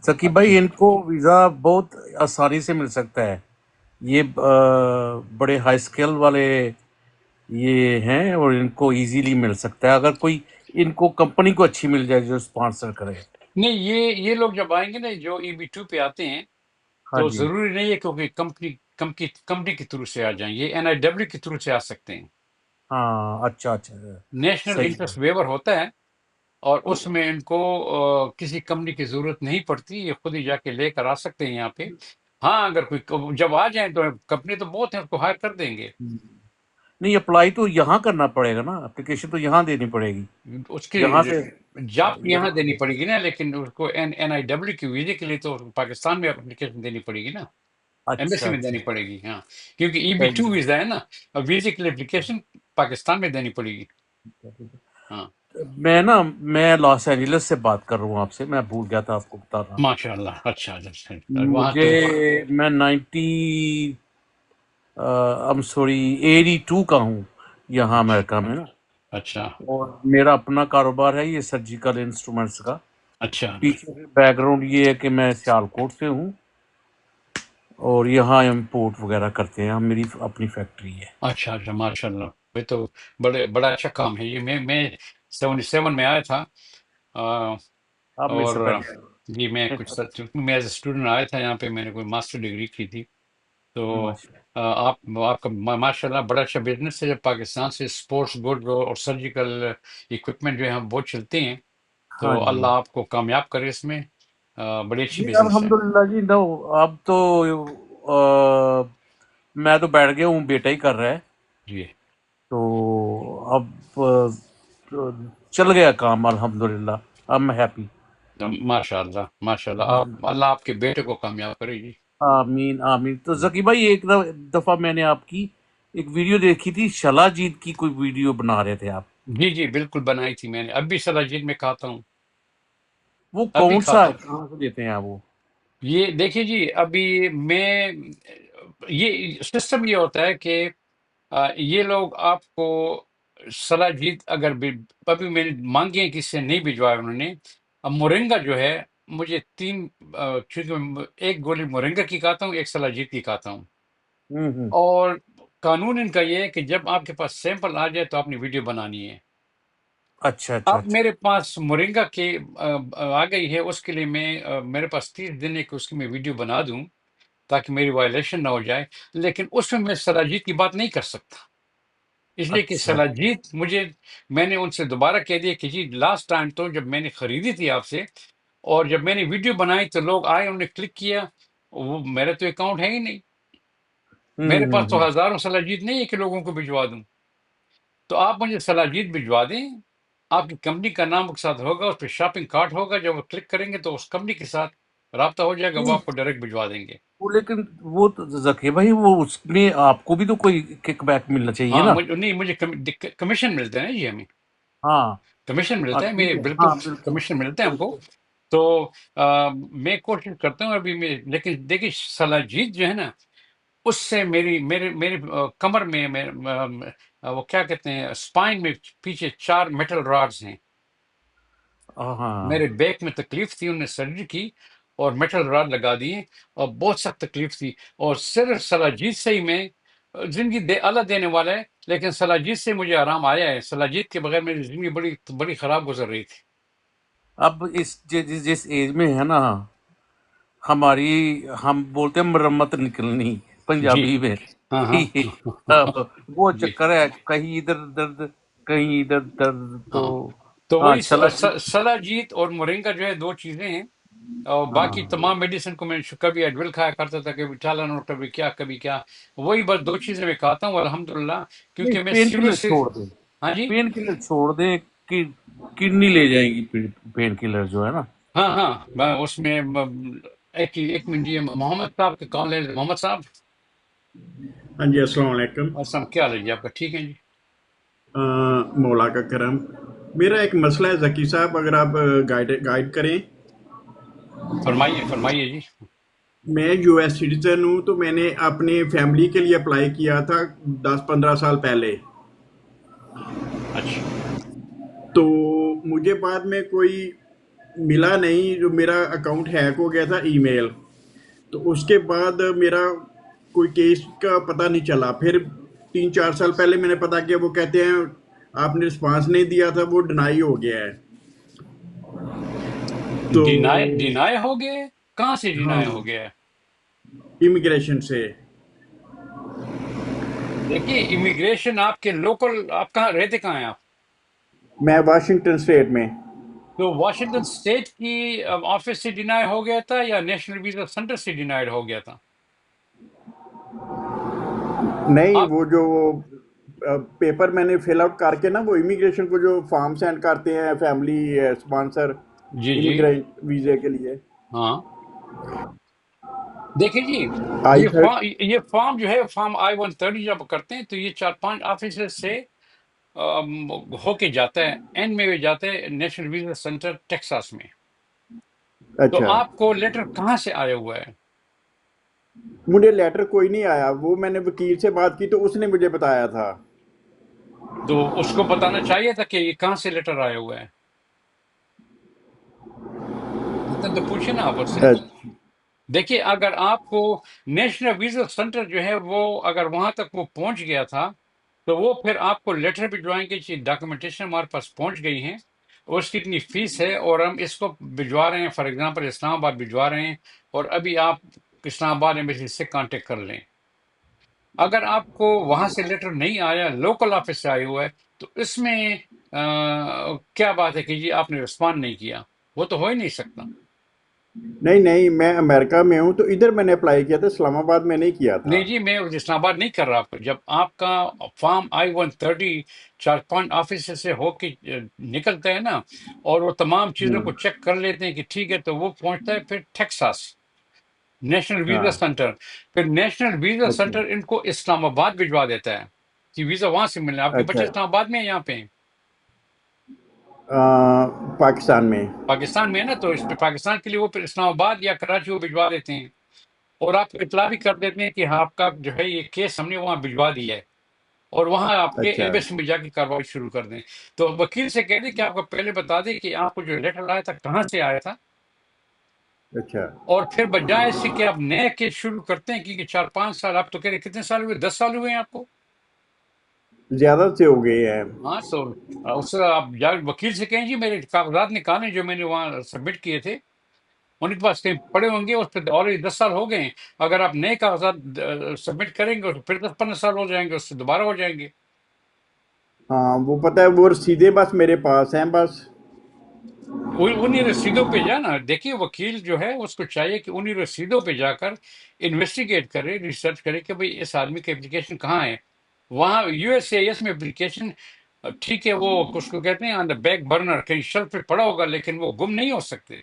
ثقیب اچھا بھائی، ان کو ویزا بہت آسانی سے مل سکتا ہے. یہ بڑے ہائی اسکل والے یہ ہیں اور ان کو ایزیلی مل سکتا ہے اگر کوئی ان کو کمپنی کو اچھی مل جائے جو اسپانسر کرے. نہیں، یہ لوگ جب آئیں گے نا جو ای بی ٹو پہ آتے ہیں ہاں تو جی. ضروری نہیں ہے کہ کمپنی کے تھرو سے آ جائیں، یہ این آئی ڈبلیو کے تھرو سے آ سکتے ہیں. ہاں اچھا اچھا. نیشنل صحیح ہے. انٹرسٹ ویور ہوتا ہے اور اس میں ان کو کسی کمپنی کی ضرورت نہیں پڑتی، یہ خود ہی جا کے لے کر آ سکتے ہیں یہاں پہ. ہاں اگر کوئی جب آ جائیں تو کمپنی تو بہت ہیں، اس کو ہائر کر دیں گے. نہیں، اپلائی تو یہاں کرنا پڑے گا نا، اپلیکیشن تو یہاں دینی پڑے گی اس کی یہاں سے. جاب یہاں دینی پڑے گی نا، لیکن اس کو این آئی ڈبلیو کی ویزے کے لیے تو پاکستان میں اپلیکیشن دینی پڑے گی نا، ایمبیسی اچھا میں اچھا. دینی پڑے گی. ہاں کیونکہ ای بی ٹو صحیح ویزا ہے نا، اور ویزے کے لیے اپلیکیشن پاکستان میں دینی پڑے گی. ہے. ہاں میں لاس اینجلس سے بات کر رہا ہوں آپ سے، میں بھول گیا تھا آپ کو بتانا. ماشاء اللہ، اچھا اچھا، وہاں مجھے تو میں 82 کا ہوں یہاں امریکہ میں نا. اچھا اور میرا اپنا کاروبار ہے یہ سرجیکل انسٹرومنٹس کا. اچھا پیچھے بیک گراؤنڈ یہ ہے کہ میں سیالکوٹ سے ہوں اور یہاں امپورٹ وغیرہ کرتے ہیں ہم، میری اپنی فیکٹری ہے. اچھا اچھا، ماشاء اللہ. یہ تو بڑا اچھا کام ہے. یہ میں 77 میں آیا تھا اب میرے سے اور پہلے. جی میں میں ایز اے اسٹوڈنٹ آیا تھا یہاں پہ، میں نے کوئی ماسٹر ڈگری کی تھی. تو ماشاء آپ کا ماشاء اللہ بڑا اچھا بزنس ہے. جب پاکستان سے اسپورٹس گڈ اور سرجیکل اکوپمنٹ جو ہے ہم بہت چلتے ہیں، ہاں تو جی. اللہ آپ کو کامیاب کرے اس میں. بڑی اچھی جی بزنس ہے. الحمدللہ جی. نو اب تو میں تو بیٹھ گیا ہوں، بیٹا ہی کر رہا ہے. جی تو اب چل گیا کام الحمدللہ. اب میں ہیپی. ماشاء اللہ ماشاء اللہ. اللہ آپ کے بیٹے کو کامیاب کرے جی. آمین آمین. تو ذکی بھائی، ایک دفعہ میں نے آپ کی ایک ویڈیو دیکھی تھی، شلا جیت کی کوئی ویڈیو بنا رہے تھے آپ. جی جی بالکل بنائی تھی میں نے، اب بھی سلاجید میں کھاتا ہوں، وہ اب بھی کون سا کھاتا ہے، ہوں. کہاں سے دیتے ہیں آپ وہ؟ یہ دیکھیے جی، ابھی یہ سسٹم یہ ہوتا ہے کہ یہ لوگ آپ کو سلاجید اگر ابھی میں نے مانگے ہیں، کس سے نہیں بھجوایا انہوں نے. اب مورنگا جو ہے مجھے چونکہ میں ایک گولی مورنگا کی کھاتا ہوں، ایک سلاجید کی کھاتا ہوں. ہوں. اور قانون ان کا یہ ہے کہ جب آپ کے پاس سیمپل آ جائے تو آپ نے ویڈیو بنانی ہے. اچھا اچھا اب اچھا. میرے پاس مورنگا کے آ گئی ہے، اس کے لیے میرے پاس 30 دن ہے کہ اس کی میں ویڈیو بنا دوں تاکہ میری وائلیشن نہ ہو جائے. لیکن اس میں سلاجید کی بات نہیں کر سکتا، اس لیے کہ اچھا سلاجید میں نے ان سے دوبارہ کہہ دیا کہ جی لاسٹ ٹائم تو جب میں نے خریدی تھی آپ سے اور جب میں نے ویڈیو بنائی تو لوگ آئے، انہوں نے کلک کیا، وہ میرا تو اکاؤنٹ ہے ہی نہیں. میرے پاس تو ہوں. ہزاروں سلاجید نہیں ہے کہ لوگوں کو بھجوا دوں. تو آپ مجھے سلاجید بھجوا دیں، آپ کی کمپنی کا نام کے ساتھ ہوگا، اس پہ شاپنگ کارٹ ہوگا، جب وہ کلک کریں گے تو اس کمپنی کے ساتھ رابطہ ہو جائے گا، وہ آپ کو ڈائریکٹ بھجوا دیں گے. لیکن وہ تو ذکی بھائی، وہ اس میں آپ کو بھی تو کوئی کک بیک ملنا چاہیے ہاں نا. مجھے کمیشن ملتا ہے نا جی، ہمیں ہاں کمیشن ملتا ہے، ٹھیک میں ہے. بالکل ہاں بالکل کمیشن ملتا ہے ہم کو. بالکل. تو میں کوشش کرتا ہوں ابھی لیکن دیکھیے سلاجید جو ہے نا، اس سے میری کمر میں وہ کیا کہتے ہیں، اسپائن میں پیچھے 4 میٹل راڈز ہیں. ہاں. میرے بیک میں تکلیف تھی، انہوں نے سرجری کی اور میٹل راڈ لگا دیے اور بہت سخت تکلیف تھی. اور صرف سلاجید سے ہی میں زندگی اللہ دینے والا ہے. لیکن سلاجید سے مجھے آرام آیا ہے، سلاجید کے بغیر میری زندگی بڑی بڑی خراب گزر رہی تھی۔ اب جس ایج میں ہے نا ہماری، ہم بولتے ہیں مرمت نکلنی جی پنجابی میں، ہاں ہاں اب وہ جی چکر ہے، کہیں ادھر درد کہیں ادھر درد، تو ہاں، تو ہاں وہی چلا جی۔ سلاجید اور مورنگا جو ہے 2 چیزیں ہیں، اور باقی ہاں تمام میڈیسن کو میں کبھی ایڈول کھایا کرتا تھا، کبھی ٹالانول، کبھی کیا، وہی بس 2 چیزیں میں کھاتا ہوں الحمدللہ، نہیں، کیونکہ میں پین شروع کلر سے۔ چھوڑ دیں، ہاں جی پین کلر چھوڑ دیں کہ کڈنی لے جائیں گی پین کلر جو ہے نا۔ ہاں ہاں، میں اس میں ایک منٹ جی، محمد صاحب کے کال لے لیں۔ محمد صاحب، ہاں جی، السلام علیکم۔ السلام، کیا حال ہے جی آپ کا؟ ٹھیک ہے جی؟ مولا کا کرم۔ میرا ایک مسئلہ ہے ذکی صاحب، اگر آپ گائیڈ کریں۔ فرمائیے فرمائیے جی۔ میں یو ایس سٹیزن ہوں، تو میں نے اپنے فیملی کے لیے اپلائی کیا تھا 10-15 سال پہلے، اچھا تو مجھے بعد میں کوئی ملا نہیں، جو میرا اکاؤنٹ ہیک ہو گیا تھا ای میل، تو اس کے بعد میرا کوئی کیس کا پتہ نہیں چلا۔ پھر 3-4 سال پہلے میں نے پتا کیا، وہ کہتے ہیں آپ نے رسپانس نہیں دیا تھا، وہ ڈنائی ہو گیا ہے۔ تو ڈینائے ہو گئے؟ کہاں سے ہاں، ڈینائے ہو گیا ہے؟ امیگریشن سے۔ دیکھیے امیگریشن آپ کے لوکل، آپ کہاں رہتے، کہاں ہیں آپ؟ میں واشنگٹن اسٹیٹ میں۔ تو واشنگٹن اسٹیٹ کی آفس سے ڈینائی ہو گیا تھا یا نیشنل ویزا سینٹر سے ڈینائڈ ہو گیا تھا؟ نہیں، آپ وہ جو پیپر میں نے فل آؤٹ کر کے نا، وہ امیگریشن کو جو فارم سینڈ کرتے ہیں فیملی اسپانسر جی جی امیگریشن ویزے کے لیے، ہاں، دیکھیں جی، آئی یہ فارم جو ہے، فارم I-130 جب کرتے ہیں تو یہ 4-5 آفیسر سے ہو کے جاتا ہے، اینڈ میں جاتا ہے نیشنل ویزا سینٹر ٹیکساس میں۔ تو اچھا، آپ کو لیٹر کہاں سے آیا ہوا ہے؟ مجھے لیٹر کوئی نہیں آیا، وہ میں نے وکیل سے بات کی تو اس نے مجھے بتایا تھا۔ تو اس کو بتانا چاہیے تھا کہ یہ کہاں سے لیٹر آیا ہوا ہے، اتنا تو پوچھے نا آپ اس سے۔ اچھا، دیکھیے اگر آپ کو نیشنل ویزا سینٹر جو ہے وہ اگر وہاں تک وہ پہنچ گیا تھا تو وہ پھر آپ کو لیٹر بھجوائیں گے کہ ڈاکومنٹیشن ہمارے پاس پہنچ گئی ہیں، اس کی اتنی فیس ہے اور ہم اس کو بھجوا رہے ہیں، فار ایگزامپل اسلام آباد بھجوا رہے ہیں، اور ابھی آپ اسلام آباد ایمبیسی سے کانٹیکٹ کر لیں۔ اگر آپ کو وہاں سے لیٹر نہیں آیا، لوکل آفس سے آیا ہوا ہے، تو اس میں کیا بات ہے کہ جی آپ نے رسپانڈ نہیں کیا؟ وہ تو ہو ہی نہیں سکتا۔ نہیں، میں امریکہ میں ہوں، تو ادھر میں نے اپلائی کیا تھا، اسلام آباد میں نہیں کیا تھا۔ نہیں جی، میں اسلام آباد نہیں کر رہا آپ کو، جب آپ کا فارم I-130 4-5 آفیسر سے ہو کے نکلتا ہے نا، اور وہ تمام چیزوں کو چیک کر لیتے ہیں کہ ٹھیک ہے، تو وہ پہنچتا ہے پھر ٹیکساس نیشنل ویزا ہاں، سینٹر۔ پھر نیشنل ویزا اچھا سینٹر ان کو اسلام آباد بھجوا دیتا ہے کہ ویزا وہاں سے ملنا ہے۔ آپ کے اچھا، بچے اسلام آباد میں ہیں، یہاں پہ ہیں؟ پاکستان میں۔ پاکستان میں ہے نا، تو اس پہ پاکستان کے لیے وہ پھر اسلام آباد یا کراچی وہ بھجوا دیتے ہیں، اور آپ کو اطلاع بھی کر دیتے ہیں کہ ہاں آپ کا جو ہے یہ کیس ہم نے وہاں بھجوا دیا ہے، اور وہاں آپ کے اچھا ایمبیسی میں جا کے کارروائی شروع کر دیں۔ تو وکیل سے کہہ دیں کہ آپ کو پہلے بتا دیں کہ آپ کو جو لیٹر آیا تھا کہاں سے آیا تھا، اچھا، اور پھر بجائے اس سے کہ آپ نئے کیس شروع کرتے ہیں، کیونکہ 4-5 سال آپ تو کہہ رہے ہیں، کتنے سال ہوئے؟ 10 سال ہوئے ہیں آپ کو؟ زیادہ سے ہو گئے ہیں۔ ہاں، تو اس سے آپ جا وکیل سے کہیں جی میرے کاغذات نکالیں جو میں نے وہاں سبمٹ کیے تھے، ان کے پاس کہیں پڑے ہوں گے، اس پہ آلریڈی 10 سال ہو گئے ہیں۔ اگر آپ نئے کاغذات سبمٹ کریں گے تو پھر 10-15 سال ہو جائیں گے، اس سے دوبارہ ہو جائیں گے۔ ہاں، وہ پتہ ہے، وہ رسیدیں بس میرے پاس ہیں بس۔ انہی رسیدوں پہ جانا، دیکھیے وکیل جو ہے اس کو چاہیے کہ انہی رسیدوں پہ جا کر انویسٹیگیٹ کرے، ریسرچ کرے کہ بھئی اس آدمی کی اپلیکیشن کہاں ہے۔ وہاں USCIS میں اپلیکیشن ٹھیک ہے، وہ اس کو کہتے ہیں آن دا بیک برنر، کہیں شیلف پہ پڑا ہوگا، لیکن وہ گم نہیں ہو سکتے۔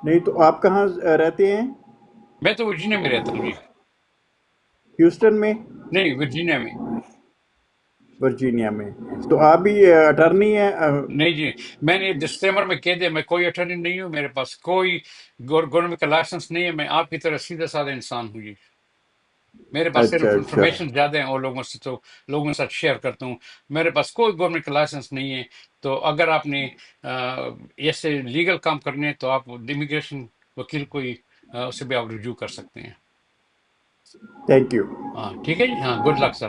نہیں، تو آپ کہاں رہتے ہیں؟ میں تو ورجینیا میں رہتا ہوں جی۔ ہیوسٹن میں؟ نہیں، ورجینیا میں۔ ورجینیا میں؟ تو آپ بھی اٹرنی ہیں؟ نہیں جی، میں نے ڈسکلیمر میں کہہ دیا میں کوئی اٹارنی نہیں ہوں، میرے پاس کوئی گورنمنٹ کا لائسنس نہیں ہے، میں آپ کی طرح سیدھا سادہ انسان ہوں جی۔ میرے پاس اچھا صرف اچھا، انفارمیشن زیادہ ہیں اور لوگوں سے، تو لوگوں کے ساتھ شیئر کرتا ہوں۔ میرے پاس کوئی گورنمنٹ کا لائسنس نہیں ہے، تو اگر آپ نے ایسے لیگل کام کرنے ہیں تو آپ امیگریشن وکیل کو ہی اس سے بھی آپ رجوع کر سکتے ہیں۔ Thank you. ہاں ٹھیک ہے جی، ہاں، گڈ لک سر۔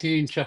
3 4,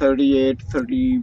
38 30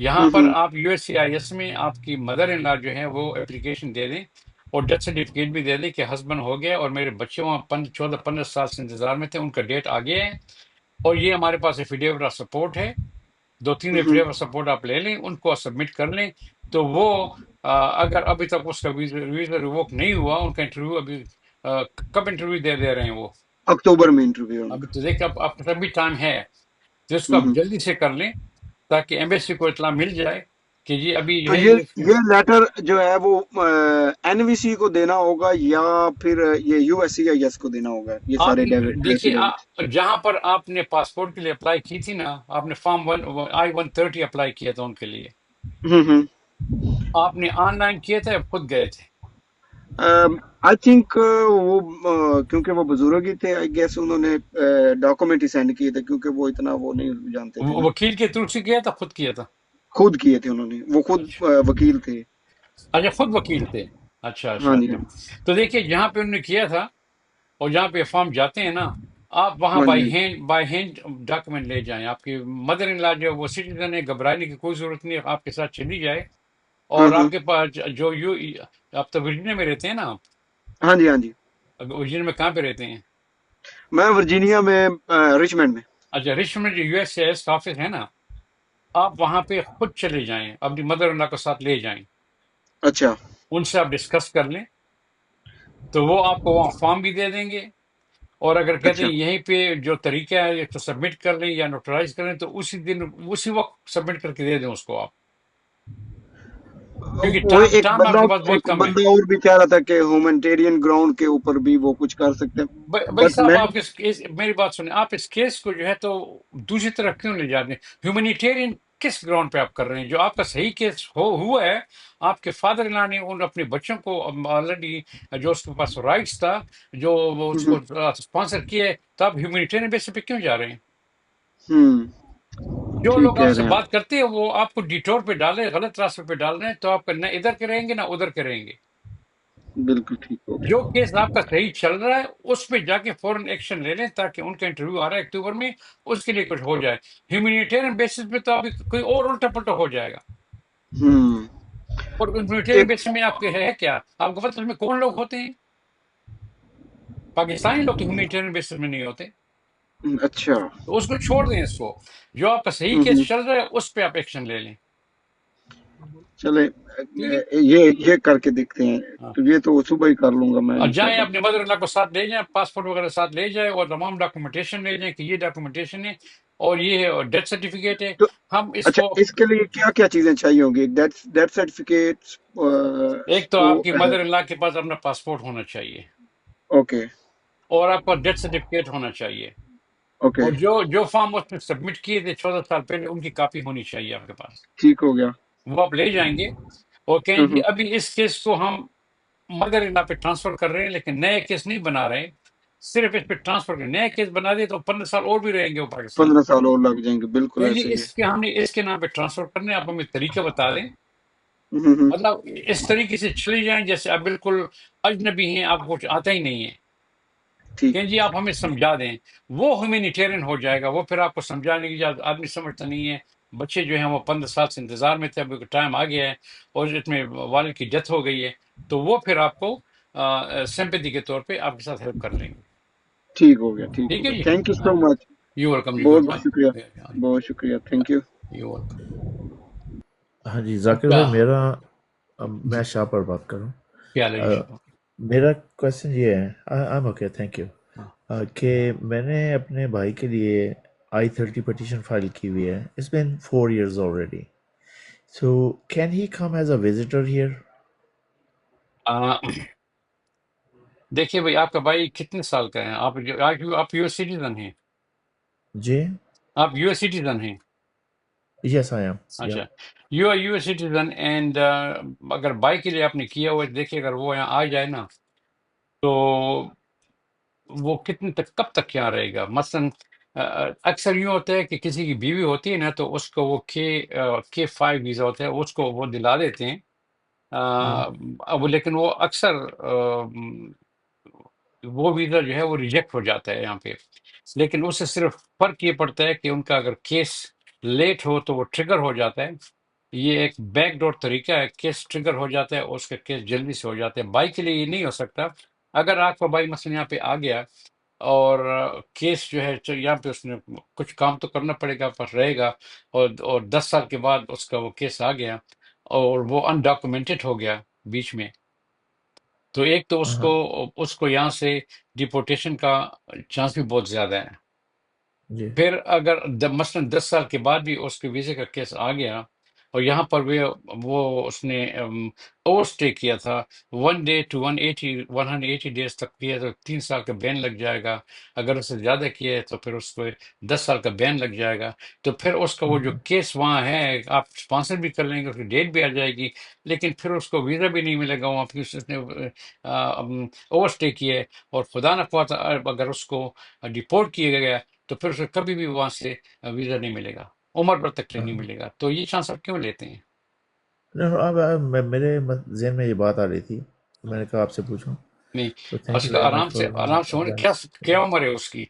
یہاں پر آپ U S C I S میں آپ کی مدر ان لا جو ہے وہ اپلیکیشن دے دیں اور ڈیتھ سرٹیفکیٹ بھی دے دیں کہ ہسبینڈ ہو گیا اور میرے بچے وہاں 14-15 سال سے انتظار میں تھے، ان کا ڈیٹ آگے ہے اور یہ ہمارے پاس ایفیڈیوٹ آف سپورٹ ہے، 2-3 ایفیڈیوٹ آف سپورٹ آپ لے لیں، ان کو سبمٹ کر لیں، تو وہ اگر ابھی تک اس کا ویزا ریووک نہیں ہوا، ان کا انٹرویو ابھی کب انٹرویو دے رہے ہیں وہ؟ اکتوبر میں انٹرویو ہے ان ابھی کا۔ تو دیکھ آپ کا بھی ٹائم ہے، تو اس کو آپ جلدی سے کر لیں تاکہ ایمبیسی کو اطلاع مل جائے کہ جی ابھی جو تو ہے یہ لیٹر جو ہے وہ این وی سی کو دینا ہوگا یا پھر یہ U S C I S کو دینا ہوگا، یہ آپ سارے دیکھیے ریسیڈنٹ؟ جہاں پر آپ نے پاسپورٹ کے لیے اپلائی کی تھی نا، آپ نے فارم I-130 اپلائی کیا تھا ان کے لیے، ہوں آپ نے آن لائن کیے تھے یا خود گئے تھے؟ آئی تھنک وہ کیونکہ وہ بزرگ ہی تھے، آئی گیس انہوں نے ڈاکومنٹ ہی سینڈ کیے تھے کیونکہ وہ اتنا وہ نہیں جانتے تھے نا، وکیل کے تھرو سے کیا تھا خود کیا تھا؟ خود کیے تھے انہوں نے، وہ خود اچھا وکیل تھے۔ اچھا، خود وکیل تھے، اچھا ہاں اچھا جی اچھا۔ تو دیکھیے جہاں پہ انہوں نے کیا تھا اور جہاں پہ فارم جاتے ہیں نا، آپ وہاں ہاں جی بائی ہینڈ ڈاکومنٹ لے جائیں، آپ کی مدر ان لا جو وہ سٹیزن ہے، گھبرانے کی کوئی ضرورت نہیں، آپ کے ساتھ چلی جائے، اور آپ کے پاس جو آپ تو ورجینیا میں رہتے ہیں نا، ہاں جی ہاں جی، آپ ورجینیا میں کہاں پہ رہتے ہیں؟ میں ورجینیا میں رچمنڈ میں۔ اچھا، رچمنڈ میں جو یو ایس سی ایس کا آفس ہے نا، آپ وہاں پہ خود چلے جائیں، اپنی مدر ان لا کو ساتھ لے جائیں، اچھا ان سے آپ ڈسکس کر لیں، تو وہ آپ کو وہاں فارم بھی دے دیں گے، اور اگر کہتے اچھا ہیں یہیں پہ جو طریقہ ہے یا تو سبمٹ کر لیں یا نوٹرائز کریں، تو اسی دن اسی وقت سبمٹ کر کے دے دیں اس کو آپ، کیونکہ وہ ایک ٹائم آپ بندہ کے پاس بہت کم ہے۔ اور بھی کہہ رہا تھا کہ ہیومنٹیرین گراؤنڈ کے اوپر بھی وہ کچھ کر سکتے ہیں، بھائی بٹ صاحب، میں آپ میری بات سنیں، آپ اس کیس کو جو ہے تو دوسری طرف کیوں لے جاتے ہیں؟ ہیومینیٹیرین کس گراؤنڈ پہ آپ کر رہے ہیں؟ جو آپ کا صحیح کیس ہوا ہے، آپ کے فادر ان لا نے ان اپنے بچوں کو آلریڈی، جو اس کے پاس رائٹس تھا، جو وہ اس کو اسپانسر کیے، تو آپ ہیومینیٹیرین بیس پہ کیوں جا رہے ہیں؟ ہوں جو ٹھیک لوگ آپ کہہ سے رہے ہیں بات کرتے ہیں وہ آپ کو ڈیٹور پہ ڈالیں، غلط راستے پہ ڈال رہے ہیں، تو آپ نہ ادھر کریں گے نہ ادھر کریں گے۔ آپ، بالکل ٹھیک ہو گیا۔ جو کیس آپ کا صحیح چل رہا ہے اس پہ جا کے فوراً ایکشن لے لیں، تاکہ ان کا انٹرویو آ رہا ہے اکتوبر میں، اس کے لیے کچھ ہو جائے۔ ہیومینیٹیرین بیسس پہ تو ابھی کوئی اور الٹا پلٹا ہو جائے گا، ہوں اور ہیومینیٹیرین ایک بیسس میں آپ کے ہے کیا؟ آپ کو پتہ ہے اس میں کون لوگ ہوتے ہیں؟ پاکستانی لوگ تو ہیومینیٹیرین بیسس میں نہیں ہوتے، اچھا تو اس کو چھوڑ دیں، اس کو جو آپ کا صحیح کیس چل رہا ہے اس پہ آپ ایکشن لے لیں، چلے ٹھیک ہے؟ یہ کر کے دیکھتے ہیں، ہاں، تو یہ تو صبح ہی کر لوں گا میں اور جائیں انشاءاللہ۔ اپنے مدر اللہ کو ساتھ لے جائیں، پاسپورٹ وغیرہ ساتھ لے جائیں، اور تمام ڈاکومنٹیشن لے جائیں کہ یہ ڈاکومنٹیشن ہے اور یہ ہے ڈیتھ سرٹیفکیٹ ہے، تو ہم اس اچھا، کو، اس کے لیے کیا کیا چیزیں چاہیے ہوں گی؟ ڈیتھ سرٹیفکیٹ ایک تو کو آپ کی مدر اللہ کے پاس اپنا پاسپورٹ ہونا چاہیے، اوکے اور آپ کا ڈیتھ سرٹیفکیٹ ہونا چاہیے، اوکے اور جو فارم اس نے سبمٹ کیے تھے 14 سال پہلے ان کی کاپی ہونی چاہیے آپ کے پاس، ٹھیک ہو گیا۔ وہ آپ لے جائیں گے اور کہیں جی ہوں ابھی اس کیس کو ہم مدر اللہ پہ ٹرانسفر کر رہے ہیں، لیکن نئے کیس نہیں بنا رہے ہیں، صرف اس پہ ٹرانسفر کر، نئے کیس بنا دے تو 15 سال اور بھی رہیں گے وہ پاکستان 15 میں، سال اور لگ جائیں گے، بالکل کہیں جی ایسے ہی ہے۔ اس کے ہم نے اس کے نام پہ ٹرانسفر کرنے، آپ ہمیں طریقہ بتا دیں، ہوں مطلب اس طریقے سے چلے جائیں جیسے آپ بالکل اجنبی ہیں، آپ کو کچھ آتا ہی نہیں ہے، ٹھیک کہ جی آپ ہمیں سمجھا دیں، وہ ہیومینیٹیرین ہو جائے گا، وہ پھر آپ کو سمجھانے کی اجازت، آدمی سمجھتا نہیں ہے، بچے جو ہیں وہ 15 سال سے انتظار میں تھے، ابھی ٹائم آ گیا ہے اور اس میں والد کی ڈیتھ ہو گئی ہے، تو وہ پھر آپ کو سمپیتی کے طور پہ آپ کے ساتھ ہیلپ کر لیں گے، ٹھیک ہو گیا، ٹھیک ہو ٹھیک ہے گیا، جی؟ Thank you so much, you welcome جی، بہت گڈ بہت بائے، شکریہ، بہت شکریہ، تھینک یو۔ You welcome. ہاں جی ذاکر کیا بھائی میرا میں شاہ پر بات کروں۔ کیا حال ہے جی؟ میرا کوشچن یہ ہے I'm okay thank you کہ میں نے اپنے بھائی کے لیے I-30 پٹیشن فائل کی ہوئی ہے. It's been 4 years already. So can he come as a visitor here? دیکھیے بھائی، آپ کا بھائی کتنے سال کا ہے؟ آپ یو ایس سٹیزن ہیں؟ جی آپ یو ایس سٹیزن ہیں؟ Yes I am. اچھا، Yeah. You are you a citizen and اگر بائی کے لیے آپ نے کیا ہوا ہے، دیکھیے اگر وہ یہاں آ جائے نا تو وہ کتنے تک، کب تک یہاں رہے گا؟ مثلاً اکثر یوں ہوتا ہے کہ کسی کی بیوی ہوتی ہے نا تو اس کو وہ K5 ویزا ہوتا ہے، اس کو وہ دلا دیتے ہیں، اب لیکن وہ اکثر وہ ویزا جو ہے وہ ریجیکٹ ہو جاتا ہے یہاں پہ، لیکن اس سے صرف فرق یہ پڑتا ہے کہ ان کا اگر کیس لیٹ ہو تو وہ ٹریگر ہو جاتا ہے، یہ ایک بیک ڈور طریقہ ہے، کیس ٹریگر ہو جاتا ہے اور اس کا کیس جلدی سے ہو جاتا ہے. بائی کے لیے یہ نہیں ہو سکتا. اگر آپ کا بائی مثلا یہاں پہ آ گیا اور کیس جو ہے یہاں پہ اس نے کچھ کام تو کرنا پڑے گا، پر رہے گا، اور 10 سال کے بعد اس کا وہ کیس آ گیا اور وہ انڈاکومنٹڈ ہو گیا بیچ میں، تو ایک تو اس کو یہاں سے ڈیپورٹیشن کا چانس بھی بہت زیادہ ہے. جی پھر اگر مثلاً 10 سال کے بعد بھی اس کے ویزے کا کیس آ گیا اور یہاں پر وہ اس نے اوور اسٹے کیا تھا 1 day to 180 days تک کیا، تو 3 سال کا بین لگ جائے گا. اگر اس سے زیادہ کیا ہے تو پھر اس کو 10 سال کا بین لگ جائے گا. تو پھر اس کا وہ جو کیس وہاں ہے آپ اسپانسر بھی کر لیں گے، اس کی ڈیٹ بھی آ جائے گی، لیکن پھر اس کو ویزا بھی نہیں ملے گا وہاں پہ اس نے اوور اسٹے کیا ہے. اور خدا نخواستہ اگر اس کو ڈپورٹ کیا گیا تو پھر اسے کبھی بھی وہاں سے ویزا نہیں ملے گا، عمر بھر تک نہیں ملے گا. تو یہ چانس آپ کیوں لیتے ہیں؟ اب میرے ذہن میں یہ بات آ رہی تھی، میں نے کہا آپ سے پوچھوں. نہیں، تو تھینک اس یو کا ویری آرام مچ سے فار ہونے کیا عمر ہے اس کی؟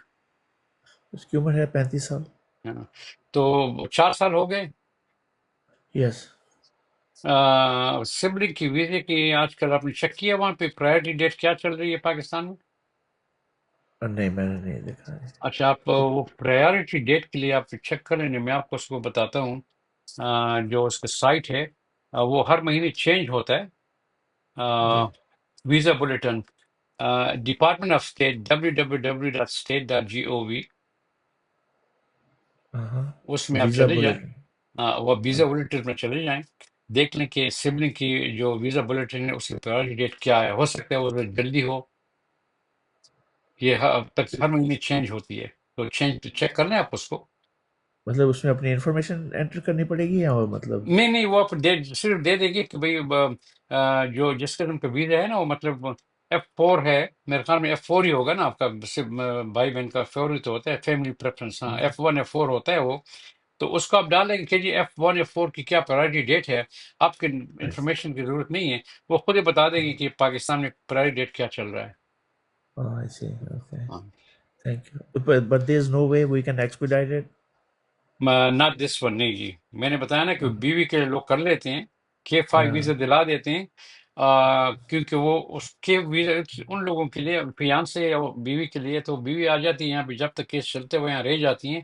اس کی عمر ہے 35 سال. ہاں، تو 4 سال ہو گئے. یس. سبلنگ کی ویزے کی آج کل آپ نے چیک کیا وہاں پہ پرائرٹی ڈیٹ کیا چل رہی ہے پاکستان میں؟ نہیں میں نے نہیں دیکھا ہے. اچھا، آپ وہ پرائرٹی ڈیٹ کے لیے آپ چیک کر لیں. میں آپ کو اس کو بتاتا ہوں. جو اس کا سائٹ ہے وہ ہر مہینے چینج ہوتا ہے. جی visa bulletin, department of state www.state.gov، اس میں آپ ویزا چلے جائیں. بلیٹن. وہ ویزا بلیٹن میں چلے جائیں، دیکھ لیں کہ سبلنگ کی جو ویزا بلیٹن ہے اس کی پرائرٹی ڈیٹ کیا ہے. ہو سکتا ہے وہ جلدی ہو، یہ ہر مہینے چینج ہوتی ہے، تو چینج چیک کر لیں آپ اس کو. مطلب اس میں اپنی انفارمیشن انٹر کرنی پڑے گی یا مطلب؟ نہیں، وہ آپ صرف دے دے گی کہ بھئی جو جس قسم کا ویزا ہے نا، وہ مطلب F4 ہے. میرے خیال میں F4 ہی ہوگا نا آپ کا، صرف بھائی بہن کا F4 ہی تو ہوتا ہے، فیملی پریفرنس. ہاں، F1 F4 ہوتا ہے وہ. تو اس کو آپ ڈالیں گے کہ جی F1 F4 کی کیا پرائرٹی ڈیٹ ہے. آپ کی انفارمیشن کی ضرورت نہیں ہے، وہ خود ہی بتا دے گی کہ پاکستان میں پرائرٹی ڈیٹ کیا چل رہا ہے. I see. Okay. ہاں، Thank you. But there's no way we can expedite it. Not this one. نہیں جی، میں نے بتایا نا کہ بیوی کے لوگ کر لیتے ہیں، K5 ویزا دلا دیتے ہیں. کیونکہ وہ اس کے ویزا ان لوگوں کے لیے فیانسے یا بیوی کے لیے، تو بیوی آ جاتی ہے یہاں پہ، جب تک کیس چلتے ہوئے یہاں رہ جاتی ہیں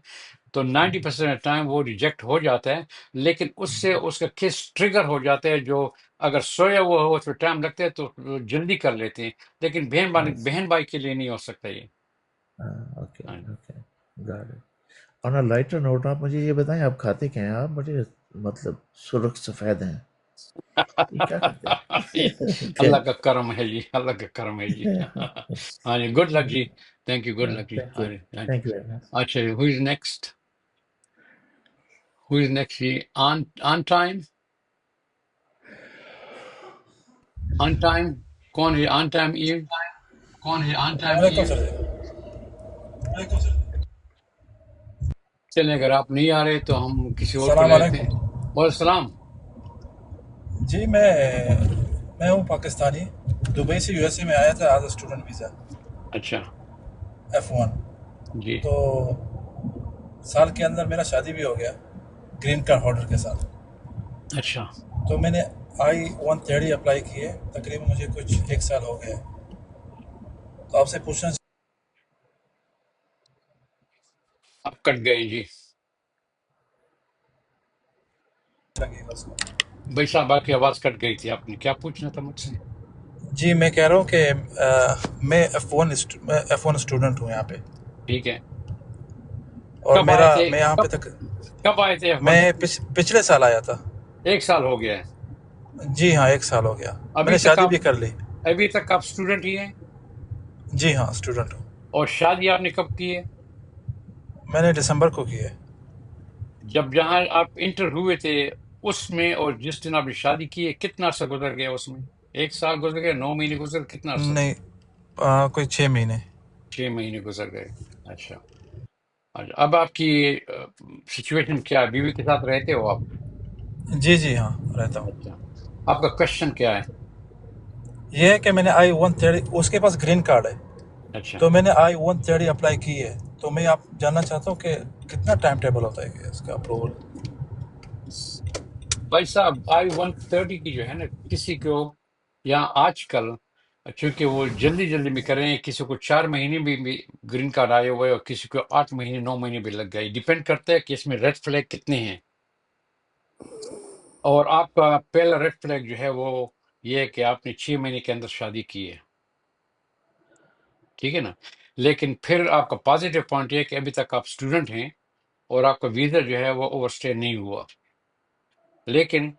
تو 90% ٹائم وہ ریجیکٹ ہو جاتا ہے. لیکن اس سے اس کا کیس ٹریگر ہو جاتا ہے. جو اگر سویا ہوا ہو تو ٹائم لگتا ہے، تو جلدی کر لیتے ہیں. لیکن بہن بھائی کے لیے نہیں ہو سکتا یہ. Okay. Okay. Got it. On a lighter note, آپ مجھے یہ بتائیں آپ کھاتے کیا ہیں؟ آپ بڑے مطلب سرخ سفید ہیں، یہ کیا کرتے اللہ ہیں؟ کا کرم ہے جی، اللہ کا کرم ہے جی. ہاں جی، گڈ لک جی. تھینک یو، گڈ لک جی. Thank ہاں you. جی، ہاں جی. Thank you very much. اچھا، who is next? Who is next جی؟ On time. آن ٹائم کون ہے؟ آن ٹائم ایو. وعلیکم سر جی. چلیں، اگر آپ نہیں آ رہے تو ہم کسی اور کو السلام لے لیتے ہیں. علیکم وعلیکم السلام. جی. میں ہوں پاکستانی، دبئی سے USA میں آیا تھا ایز اے اسٹوڈنٹ ویزا اچھا F1. جی. تو سال کے اندر میرا شادی بھی ہو گیا گرین کارڈ ہولڈر کے ساتھ. اچھا، تو میں نے I-130 اپلائی کیے، تقریباً مجھے کچھ 1 سال ہو گیا. تو آپ سے پوچھنا آپ کٹ گئے جی. لگے گا اس کو. بھائی صاحب، آپ کی آواز کٹ گئی تھی. آپ نے کیا پوچھنا تھا مجھ سے؟ جی میں کہہ رہا ہوں کہ میں F1 اسٹوڈنٹ ہوں یہاں پہ، ٹھیک ہے. اور کب آئے تھے؟ میں یہاں پہ کب آئے تھے میں F1؟ پچھلے سال آیا تھا. 1 سال ہو گیا ہے. جی ہاں 1 سال ہو گیا. میں ابھی نے تک شادی بھی کر لی. ابھی تک آپ اسٹوڈنٹ ہی ہیں؟ جی ہاں اسٹوڈنٹ ہوں. اور شادی آپ نے کب کی ہے؟ میں نے دسمبر کو کی ہے. جہاں آپ انٹر ہوئے تھے اس میں اور جس دن آپ نے شادی کی ہے، کتنا عرصہ گزر گیا اس میں؟ 1 سال گزر گیا، 9 مہینے گزر، کتنا عرصہ؟ نہیں کوئی 6 مہینے. 6 مہینے گزر گئے. اچھا. اب آپ کی سچویشن کیا ہے؟ بیوی کے ساتھ رہتے ہو آپ؟ جی ہاں رہتا ہوں. اچھا، آپ کا کوشچن کیا ہے؟ یہ ہے کہ میں نے I-130، اس کے پاس گرین کارڈ ہے، اچھا، تو میں نے I-130 اپلائی کی ہے. تو میں جاننا چاہتا ہوں کہ کتنا ٹائم ٹیبل ہوتا ہے کہ اس کا اپروول. بھائی صاحب I-130 کی جو ہے نا، کسی کو یہاں آج کل چونکہ وہ جلدی جلدی میں کریں، کسی کو 4 مہینے بھی گرین کارڈ آئے ہوئے اور کسی کو 8 مہینے 9 مہینے بھی لگ گئے، ڈیپینڈ کرتا ہے کہ اس میں ریڈ فلیگ کتنے ہیں. اور آپ کا پہلا ریڈ فلیگ جو ہے وہ یہ ہے کہ آپ نے 6 مہینے کے اندر شادی کی ہے، ٹھیک ہے نا. لیکن پھر آپ کا پازیٹیو پوائنٹ یہ ہے کہ ابھی تک آپ اسٹوڈنٹ ہیں اور آپ کا ویزا جو ہے وہ اوور اسٹے نہیں ہوا. لیکن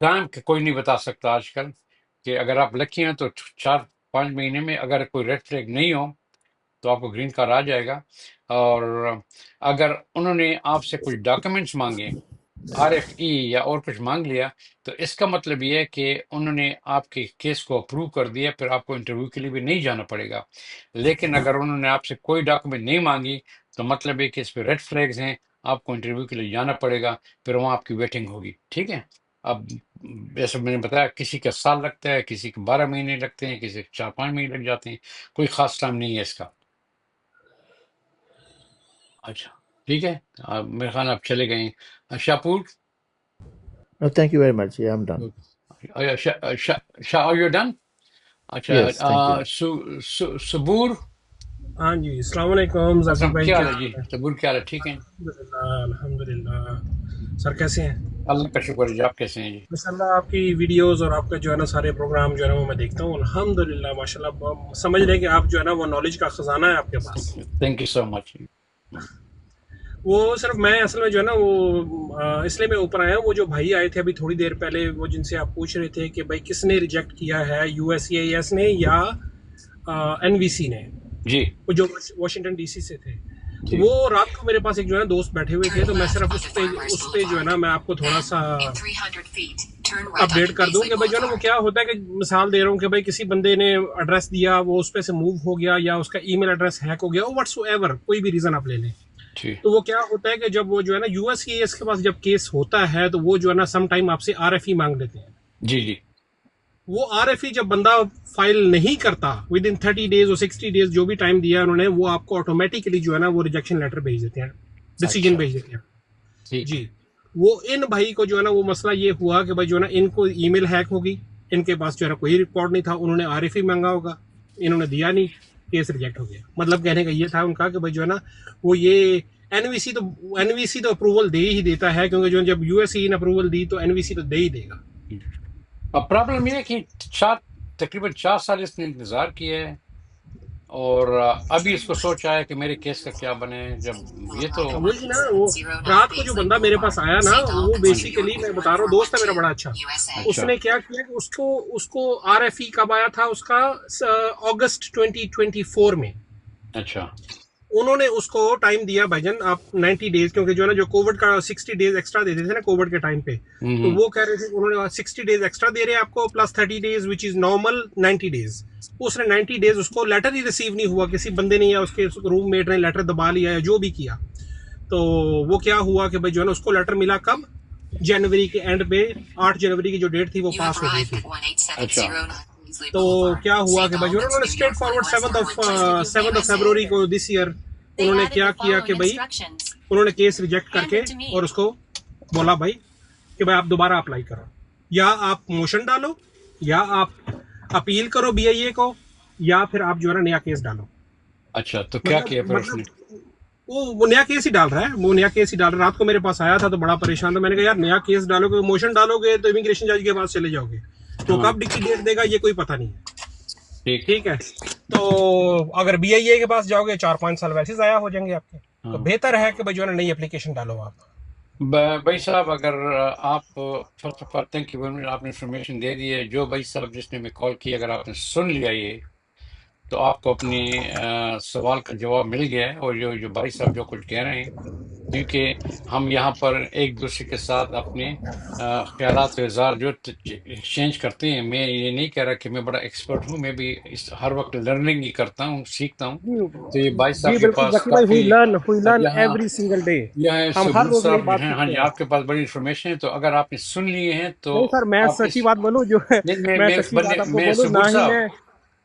ٹائم کوئی نہیں بتا سکتا آج کل کہ اگر آپ لکی ہیں تو 4-5 مہینے میں اگر کوئی ریڈ فلیگ نہیں ہو تو آپ کو گرین کارڈ آ جائے گا. اور اگر انہوں نے آپ سے کچھ ڈاکومنٹس مانگے، RFE یا اور کچھ مانگ لیا، تو اس کا مطلب یہ ہے کہ انہوں نے آپ کے کیس کو اپروو کر دیا، پھر آپ کو انٹرویو کے لیے بھی نہیں جانا پڑے گا. لیکن اگر انہوں نے آپ سے کوئی ڈاکومنٹ نہیں مانگی تو مطلب ہے کہ اس پہ ریڈ فلیگز ہیں، آپ کو انٹرویو کے لیے جانا پڑے گا، پھر وہاں آپ کی ویٹنگ ہوگی. ٹھیک ہے. اب جیسے میں نے بتایا، کسی کا سال لگتا ہے، کسی کے 12 مہینے لگتے ہیں، کسی کے 4-5 مہینے لگ جاتے ہیں، کوئی خاص ٹائم نہیں ہے اس کا. اچھا ٹھیک ہے. میرے خیال آپ چلے گئے. Shapur, No, thank you very much. Yeah, I'm done. Shah you done. اچھا Yes, thank you. صبور، ہاں جی، السلام علیکم ذاکر بھائی، کیا کیا حال ہے حال جی؟ ہے؟ صبور کیا حال ہے؟ ٹھیک ہیں، الحمدللہ. سر کیسے ہیں؟ اللہ کا شکر ہے جی. آپ کیسے ہیں جی؟ ماشاء اللہ آپ کی ویڈیوز اور آپ کا جو ہے نا سارے پروگرام جو ہے نا وہ میں دیکھتا ہوں، الحمدللہ ماشاء اللہ. سمجھ لیں کہ آپ جو ہے نا وہ نالج کا خزانہ ہے آپ کے پاس. تھینک یو سو مچ. وہ صرف میں اصل میں جو ہے نا وہ اس لیے میں اوپر آیا ہوں. وہ جو بھائی آئے تھے ابھی تھوڑی دیر پہلے، وہ جن سے آپ پوچھ رہے تھے کہ بھائی کس نے ریجیکٹ کیا ہے، USCIS نے یا NVC نے، جی وہ جو واشنگٹن DC سے تھے. جی وہ رات کو میرے پاس ایک جو ہے نا دوست بیٹھے ہوئے تھے، تو میں صرف اس پہ جو ہے نا میں آپ کو تھوڑا سا اپڈیٹ کر دوں کہ بھائی جو ہے نا وہ کیا ہوتا ہے. کہ مثال دے رہا ہوں کہ بھائی کسی بندے نے ایڈریس دیا، وہ اس پہ سے موو ہو گیا، یا اس کا ای میل ایڈریس ہیک ہو گیا، وٹس ایور کوئی بھی ریزن آپ لے لیں. جی تو وہ کیا ہوتا ہے کہ جب وہ جو ہے نا USCIS کے پاس جب کیس ہوتا ہے تو وہ جو ہے نا سم ٹائم آپ سے RFE مانگ لیتے ہیں. جی جی وہ RFE جب بندہ فائل نہیں کرتا ود ان 30 days اور 60 days جو بھی ٹائم دیا انہوں نے، وہ آپ کو آٹومیٹیکلی جو ہے نا وہ ریجیکشن لیٹر بھیج دیتے ہیں، ڈیسیجن اچھا بھیج دیتے ہیں. ٹھیک جی. وہ ان بھائی کو جو ہے نا وہ مسئلہ یہ ہوا کہ بھائی جو ہے نا ان کو ای میل ہیک ہوگی، ان کے پاس جو ہے نا کوئی ریکارڈ نہیں تھا، انہوں نے RFE مانگا ہوگا، انہوں نے دیا نہیں، کیس ریجیکٹ ہو گیا. مطلب کہنے کا یہ تھا ان کا کہ بھائی جو ہے نا وہ یہ NVC تو اپروول دے ہی دیتا ہے، کیونکہ جو جب USCIS نے اپروول دی تو NVC تو دے ہی دے گا. اب پرابلم یہ ہے کہ تقریباً 4 سال اس نے انتظار کیا ہے، اور ابھی اس کو سوچ آیا کہ میرے کیس کا کیا بنے. جب یہ تو وہی نا، وہ رات کو جو بندہ میرے پاس آیا نا، وہ ہاں جی بیسیکلی میں بتا رہا ہوں، دوست ہے میرا بڑا اچھا. اس اچھا نے کیا کیا کہ اس کو RFE کب آیا تھا اس کا؟ اگست 2024 میں. اچھا انہوں نے اس کو ٹائم دیا بھائی جان آپ 90 days، کیونکہ جو ہے نا جو کووڈ کا 60 days ایکسٹرا دیتے تھے نا کووڈ کے ٹائم پہ، تو وہ کہہ رہے تھے انہوں نے 60 days ایکسٹرا دے رہے ہیں آپ کو plus 30 days which is normal 90 days. اس نے 90 days اس کو لیٹر ہی ریسیو نہیں ہوا، کسی بندے نے یا اس کے روم میٹ نے لیٹر دبا لیا یا جو بھی کیا. تو وہ کیا ہوا کہ بھائی جو ہے نا اس کو لیٹر ملا کب؟ جنوری کے اینڈ پہ، 8 جنوری کی جو ڈیٹ تھی وہ پاس ہو گئی تھی. اچھا تو کیا ہوا کہ بھائی جو انہوں نے اسٹریٹ فارورڈ 7 فیبروری کو دس ایئر انہوں نے کیا کیا کہ بھائی انہوں نے کیس ریجیکٹ کر کے اور اس کو بولا بھائی کہ بھائی آپ دوبارہ اپلائی کرو، یا آپ موشن ڈالو، یا آپ اپیل کرو BIA کو، یا پھر آپ جو ہے نا نیا کیس ڈالو. اچھا تو کیا کیا پھر اس نے؟ وہ نیا کیس ہی ڈال رہا ہے، وہ نیا کیس ہی ڈال رہا ہے. رات کو میرے پاس آیا تھا تو بڑا پریشان تھا. میں نے کہا یار نیا کیس ڈالو گے، موشن ڈالو گے تو امیگریشن جج کے پاس چلے جاؤ گے، تو کب ڈکٹ دے گا یہ کوئی پتہ نہیں ہے. ٹھیک ہے. تو اگر BIA کے پاس جاؤ گے 4-5 سال ویسے ضائع ہو جائیں گے آپ کے. تو بہتر ہے کہ بھائی جو ہے نا نئی اپلیکیشن ڈالو آپ. بھائی صاحب اگر آپ first of all thank you, آپ نے انفارمیشن دے دی ہے. جو بھائی صاحب جس نے میں کال کی، اگر آپ نے سن لیا یہ تو آپ کو اپنی سوال کا جواب مل گیا ہے. اور جو بھائی صاحب جو کچھ کہہ رہے ہیں، کیونکہ ہم یہاں پر ایک دوسرے کے ساتھ اپنے خیالات و اظہار جو ایکسچینج کرتے ہیں. میں یہ نہیں کہہ رہا کہ میں بڑا ایکسپرٹ ہوں، میں بھی ہر وقت لرننگ ہی کرتا ہوں، سیکھتا ہوں. تو یہ بھائی صاحب جی کے بالکل پاس ذکی بھائی، کافی وی لرن یہاں ایوری سنگل ڈے. یہ ہم ہر صبور روز نئی صاحب بات ہیں. ہاں سیکھتے جی، ہیں. آپ کے پاس بڑی انفارمیشن ہے، تو اگر آپ نے سن لیے ہیں تو نہیں سر، میں آپ اس سچی بات بولوں جو ہے، نہیں میں سچی بات آپ کو میں بولوں، نہ ہی میں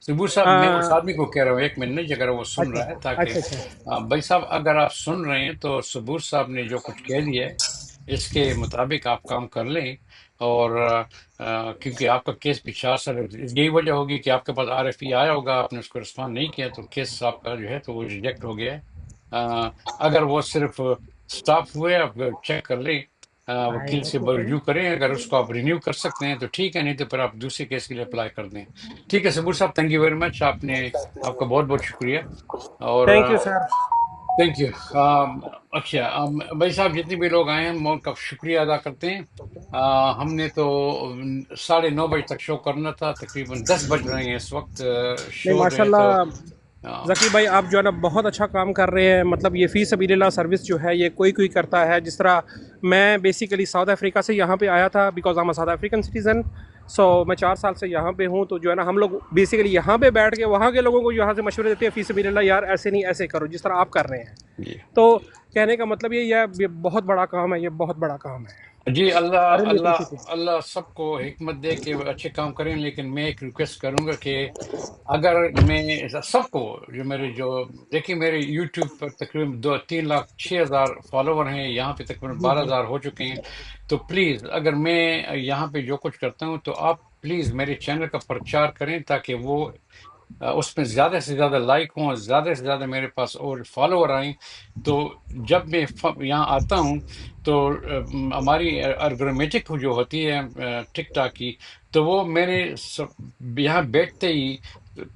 صبور صاحب میں اس آدمی کو کہہ رہا ہوں 1 منٹ اگر وہ سن اچھا رہا ہے، تاکہ اچھا اچھا بھائی صاحب اگر آپ سن رہے ہیں تو صبور صاحب نے جو کچھ کہہ دیا ہے اس کے مطابق آپ کام کر لیں، اور کیونکہ آپ کا کیس بھی 4 سال، یہی وجہ ہوگی کہ آپ کے پاس RFE آیا ہوگا، آپ نے اس کو رسپانڈ نہیں کیا، تو کیس آپ کا جو ہے تو وہ ریجیکٹ ہو گیا ہے۔ اگر وہ صرف اسٹاف ہوئے، آپ چیک کر لیں، وکیل سے ریویو کریں، اگر اس کو آپ رینیو کر سکتے ہیں تو ٹھیک ہے، نہیں تو پھر آپ دوسرے کیس کے لیے اپلائی کر دیں۔ ٹھیک ہے صبور صاحب، تھینک یو ویری مچ، آپ کا بہت بہت شکریہ، اور thank you sir. Thank you. اچھا، بھائی صاحب جتنے بھی لوگ آئے ہیں ہم ان کا شکریہ ادا کرتے ہیں۔ ہم نے تو 9:30 بجے تک شو کرنا تھا، تقریباً 10 بج رہے ہیں اس وقت، نہیں شو جو ماشاء ہے تو اللہ ذکی بھائی، آپ جو ہے نا بہت اچھا کام کر رہے ہیں. مطلب یہ فی سبیل اللہ سروس جو ہے یہ کوئی کرتا ہے. جس طرح میں بیسیکلی ساؤتھ افریقہ سے یہاں پہ آیا تھا، because I am South African citizen. So میں 4 سال سے یہاں پہ ہوں، تو جو ہے نا ہم لوگ بیسیکلی یہاں پہ بیٹھ کے وہاں کے لوگوں کو یہاں سے مشورے دیتے ہیں فی سبیل اللہ، یار ایسے نہیں ایسے کرو جس طرح آپ کر رہے ہیں. جی تو کہنے کا مطلب یہ ہے، یہ بہت بڑا کام ہے، یہ بہت بڑا کام ہے. جی، اللہ ریئلی اللہ اپریشیٹ اٹ. اللہ سب کو حکمت دے کہ وہ اچھے کام کریں، لیکن میں ایک ریکویسٹ کروں گا کہ اگر میں سب کو جو دیکھیں میرے یوٹیوب پر تقریباً 3,06,000 فالوور ہیں، یہاں پہ تقریباً جی جی 12,000 ہو چکے ہیں، تو پلیز اگر میں یہاں پہ جو کچھ کرتا ہوں تو آپ پلیز میرے چینل کا پرچار کریں، تاکہ وہ اس میں زیادہ سے زیادہ لائک ہوں، زیادہ سے زیادہ میرے پاس اور فالوور آئیں، تو جب میں یہاں آتا ہوں تو ہماری الگورتھمک جو ہوتی ہے ٹک ٹاک کی، تو وہ میرے یہاں بیٹھتے ہی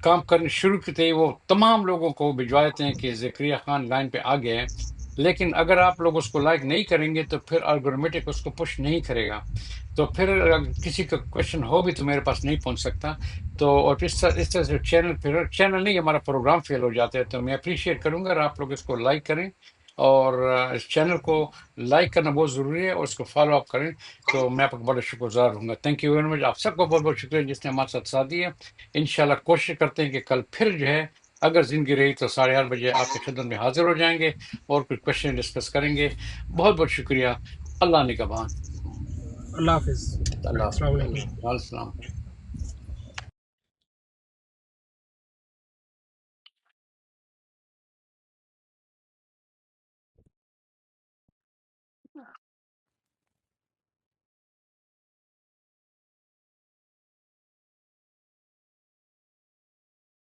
کام کرنے شروع کرتے ہی وہ تمام لوگوں کو بھجوا دیتے ہیں کہ زکریا خان لائن پہ آ گئے ہیں۔ لیکن اگر آپ لوگ اس کو لائک نہیں کریں گے تو پھر الگورتھمک اس کو پش نہیں کرے گا، تو پھر اگر کسی کا کوشچن ہو بھی تو میرے پاس نہیں پہنچ سکتا، تو اور اس طرح سے چینل نہیں، ہمارا پروگرام فیل ہو جاتا ہے۔ تو میں اپریشیٹ کروں گا اگر آپ لوگ اس کو لائک کریں، اور اس چینل کو لائک کرنا بہت ضروری ہے، اور اس کو فالو اپ کریں، تو میں آپ کا بڑا شکر گزار ہوں گا۔ تھینک یو ویری مچ، آپ سب کو بہت بہت شکریہ جس نے ہمارے ساتھ ساتھ دیا۔ انشاءاللہ کوشش کرتے ہیں کہ کل پھر جو ہے اگر زندگی رہی تو 8:30 بجے آپ کی خدمت میں حاضر ہو جائیں گے، اور کچھ کوشچن ڈسکس کریں گے۔ بہت بہت شکریہ، اللہ نگہبان، اللہ حافظ. اللہ السلام حافظ، علیکم. السلام۔